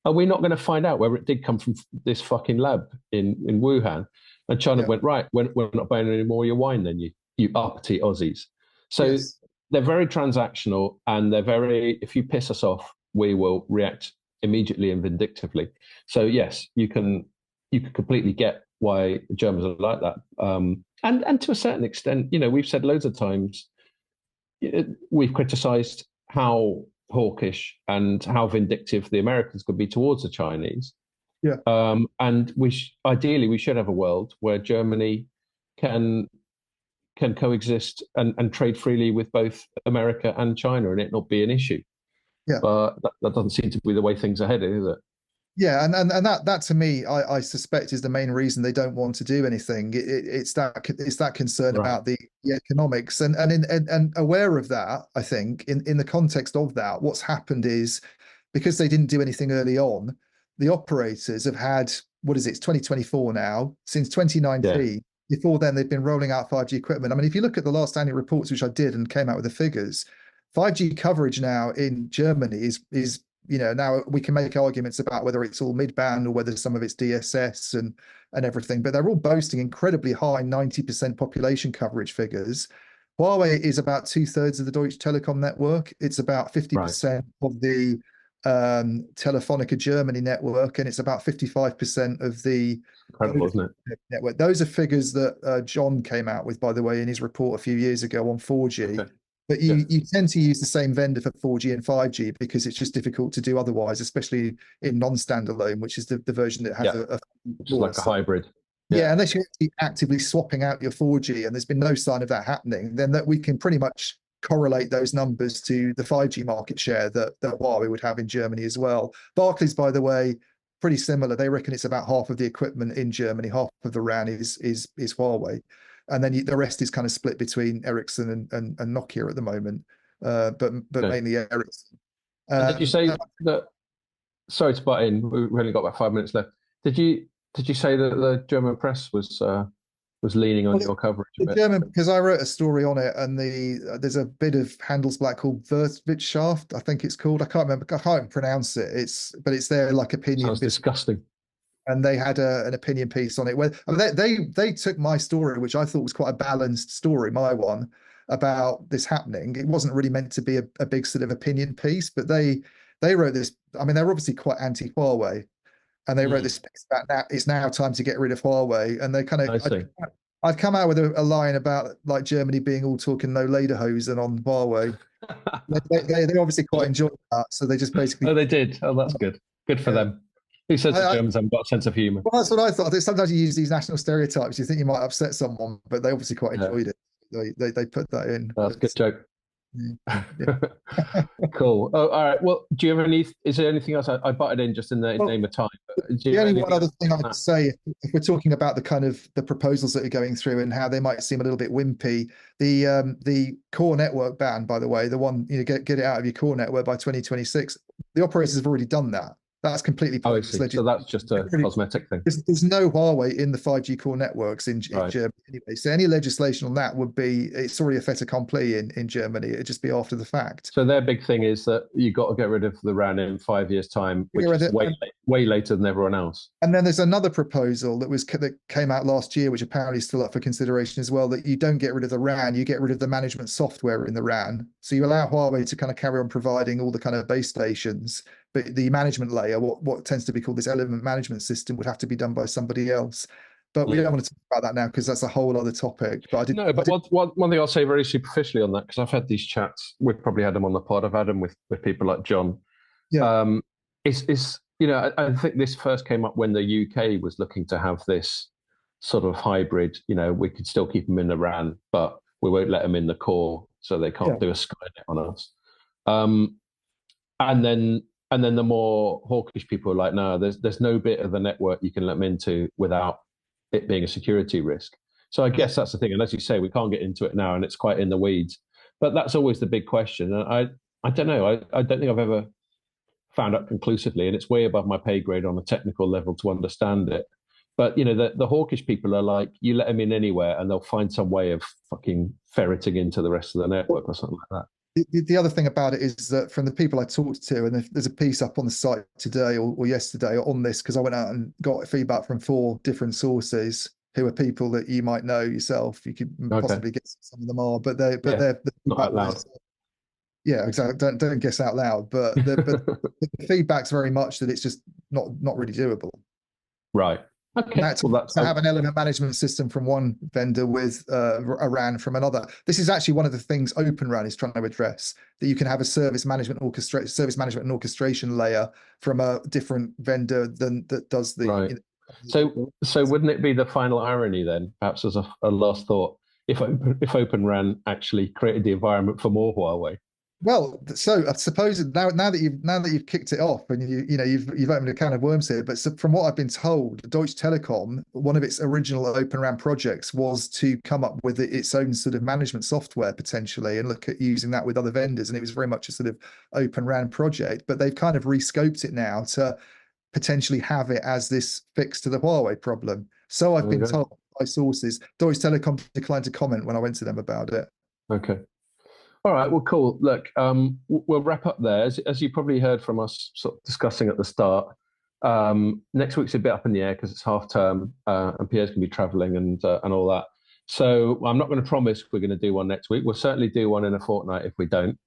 are we not going to find out whether it did come from this fucking lab in Wuhan? And China yeah, went, right, we're not buying any more of your wine then, you uppity Aussies. So yes, they're very transactional and they're very, if you piss us off, we will react immediately and vindictively. So yes, you can completely get why the Germans are like that. And to a certain extent, we've said loads of times, we've criticised how hawkish and how vindictive the Americans could be towards the Chinese. yeah. And ideally we should have a world where Germany can coexist and trade freely with both America and China, and it not be an issue. Yeah. But that doesn't seem to be the way things are headed, is it? Yeah, and that to me, I suspect is the main reason they don't want to do anything. It's that concern Right. about the economics, and aware of that. I think in the context of that, what's happened is because they didn't do anything early on, the operators have had what is it? It's 2024 now. Since Yeah. 2019, before then they've been rolling out 5G equipment. I mean, if you look at the last annual reports, which I did and came out with the figures, 5G coverage now in Germany is now we can make arguments about whether it's all mid-band or whether some of it's DSS and everything, but they're all boasting incredibly high 90% population coverage figures. Huawei is about 2/3 of the Deutsche Telekom network. It's about Right. 50% of the Telefonica Germany network, and it's about 55% of the Incredible, isn't it? network. Those are figures that John came out with, by the way, in his report a few years ago on 4G. Okay. But Yeah. you tend to use the same vendor for 4G and 5G because it's just difficult to do otherwise, especially in non-standalone, which is the version that has Yeah. a Just like a hybrid. yeah, Yeah. unless you're actively swapping out your 4G, and there's been no sign of that happening, then that we can pretty much correlate those numbers to the 5G market share that Huawei would have in Germany as well. Barclays, by the way, pretty similar. They reckon it's about half of the equipment in Germany, half of the RAN is Huawei, and then the rest is kind of split between Ericsson and Nokia at the moment, but Okay. mainly Ericsson. And did you say that? Sorry to butt in. We've only got about 5 minutes left. Did you say that the German press was leaning on your coverage a The bit? German, because I wrote a story on it, and there's a bit of Handelsblatt called Wirtschaft, I think it's called. I can't remember. I can't pronounce it. But it's their like opinion. Sounds disgusting. And they had an opinion piece on it where I mean, they took my story, which I thought was quite a balanced story, my one about this happening. It wasn't really meant to be a big sort of opinion piece, but they wrote this. I mean, they're obviously quite anti-Huawei, and they wrote this piece about now it's now time to get rid of Huawei, and they kind of I'd come out with a line about like Germany being all talking no lederhosen on Huawei. They obviously quite enjoyed that, so they just basically. Oh, they did. Oh, that's good. Good for them. Who says the Germans haven't got a sense of humour? Well, that's what I thought. Sometimes you use these national stereotypes. You think you might upset someone, but they obviously quite enjoyed it. They put that in. That's a good joke. Yeah. Cool. Oh, all right. Well, do you have any? Is there anything else? I butted in just in the name of time. The only one other thing I'd say, if we're talking about the kind of the proposals that are going through and how they might seem a little bit wimpy, the core network ban, by the way, the one get it out of your core network by 2026, the operators have already done that. That's completely pointless. So that's just a cosmetic thing. There's no Huawei in the 5G core networks in Germany anyway. So any legislation on that would be, it's already a fait accompli in Germany. It'd just be after the fact. So their big thing is that you've got to get rid of the RAN in 5 years' time, which is way later than everyone else. And then there's another proposal that came out last year, which apparently is still up for consideration as well, that you don't get rid of the RAN, you get rid of the management software in the RAN. So you allow Huawei to kind of carry on providing all the kind of base stations, but the management layer, what tends to be called this element management system, would have to be done by somebody else. But we don't want to talk about that now because that's a whole other topic. But one thing I'll say very superficially on that, because I've had these chats, we've probably had them on the pod, I've had them with people like John. Yeah. I think this first came up when the UK was looking to have this sort of hybrid, we could still keep them in the RAN, but we won't let them in the core, so they can't do a Skynet on us. And then the more hawkish people are like, no, there's no bit of the network you can let them into without it being a security risk. So I guess that's the thing. And as you say, we can't get into it now, and it's quite in the weeds. But that's always the big question. And I don't know. I don't think I've ever found out conclusively, and it's way above my pay grade on a technical level to understand it. But the hawkish people are like, you let them in anywhere, and they'll find some way of fucking ferreting into the rest of the network or something like that. The other thing about it is that from the people I talked to, and there's a piece up on the site today or yesterday on this, because I went out and got feedback from 4 different sources who are people that you might know yourself. You could possibly guess some of them are, but they're not out loud. Yeah, exactly. Don't guess out loud. But the feedback's very much that it's just not really doable. Right. Okay. To have an element management system from one vendor with a RAN from another. This is actually one of the things Open RAN is trying to address, that you can have a service management and orchestration layer from a different vendor that does the. Right. So wouldn't it be the final irony then, perhaps as a last thought, if Open RAN actually created the environment for more Huawei? Well, so I suppose now that you've kicked it off and you've opened a can of worms here, but from what I've been told, Deutsche Telekom, one of its original Open RAN projects was to come up with its own sort of management software potentially and look at using that with other vendors, and it was very much a sort of Open RAN project. But they've kind of rescoped it now to potentially have it as this fix to the Huawei problem. So I've been told by sources. Deutsche Telekom declined to comment when I went to them about it. Okay. All right, well, cool. Look, we'll wrap up there. As you probably heard from us sort of discussing at the start, next week's a bit up in the air because it's half term and Pierre's going to be traveling and all that. So I'm not going to promise we're going to do one next week. We'll certainly do one in a fortnight if we don't.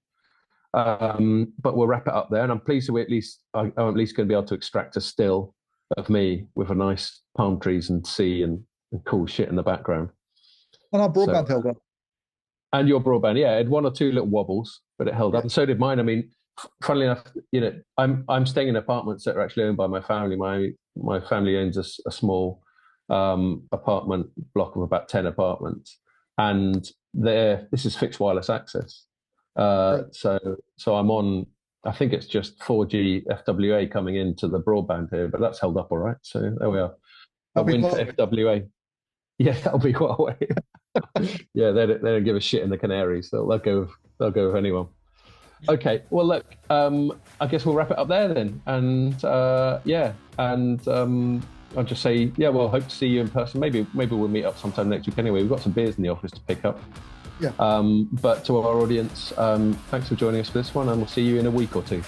But we'll wrap it up there. And I'm pleased that I'm at least going to be able to extract a still of me with a nice palm trees and sea and cool shit in the background. And our broadband held up. And your broadband, yeah, it had 1 or 2 little wobbles, but it held up, and so did mine. I mean, funnily enough, I'm staying in apartments that are actually owned by my family. My family owns a small apartment block of about 10 apartments, and this is fixed wireless access. So I'm on I think it's just 4G FWA coming into the broadband here, but that's held up all right. So there we are. A win for FWA. Yeah, that'll be quite a way. Yeah, they don't give a shit in the Canaries. They'll go with anyone. Okay, well, look, I guess we'll wrap it up there then. And I'll just say, well, hope to see you in person. Maybe we'll meet up sometime next week anyway. We've got some beers in the office to pick up. Yeah. But to our audience, thanks for joining us for this one, and we'll see you in a week or two.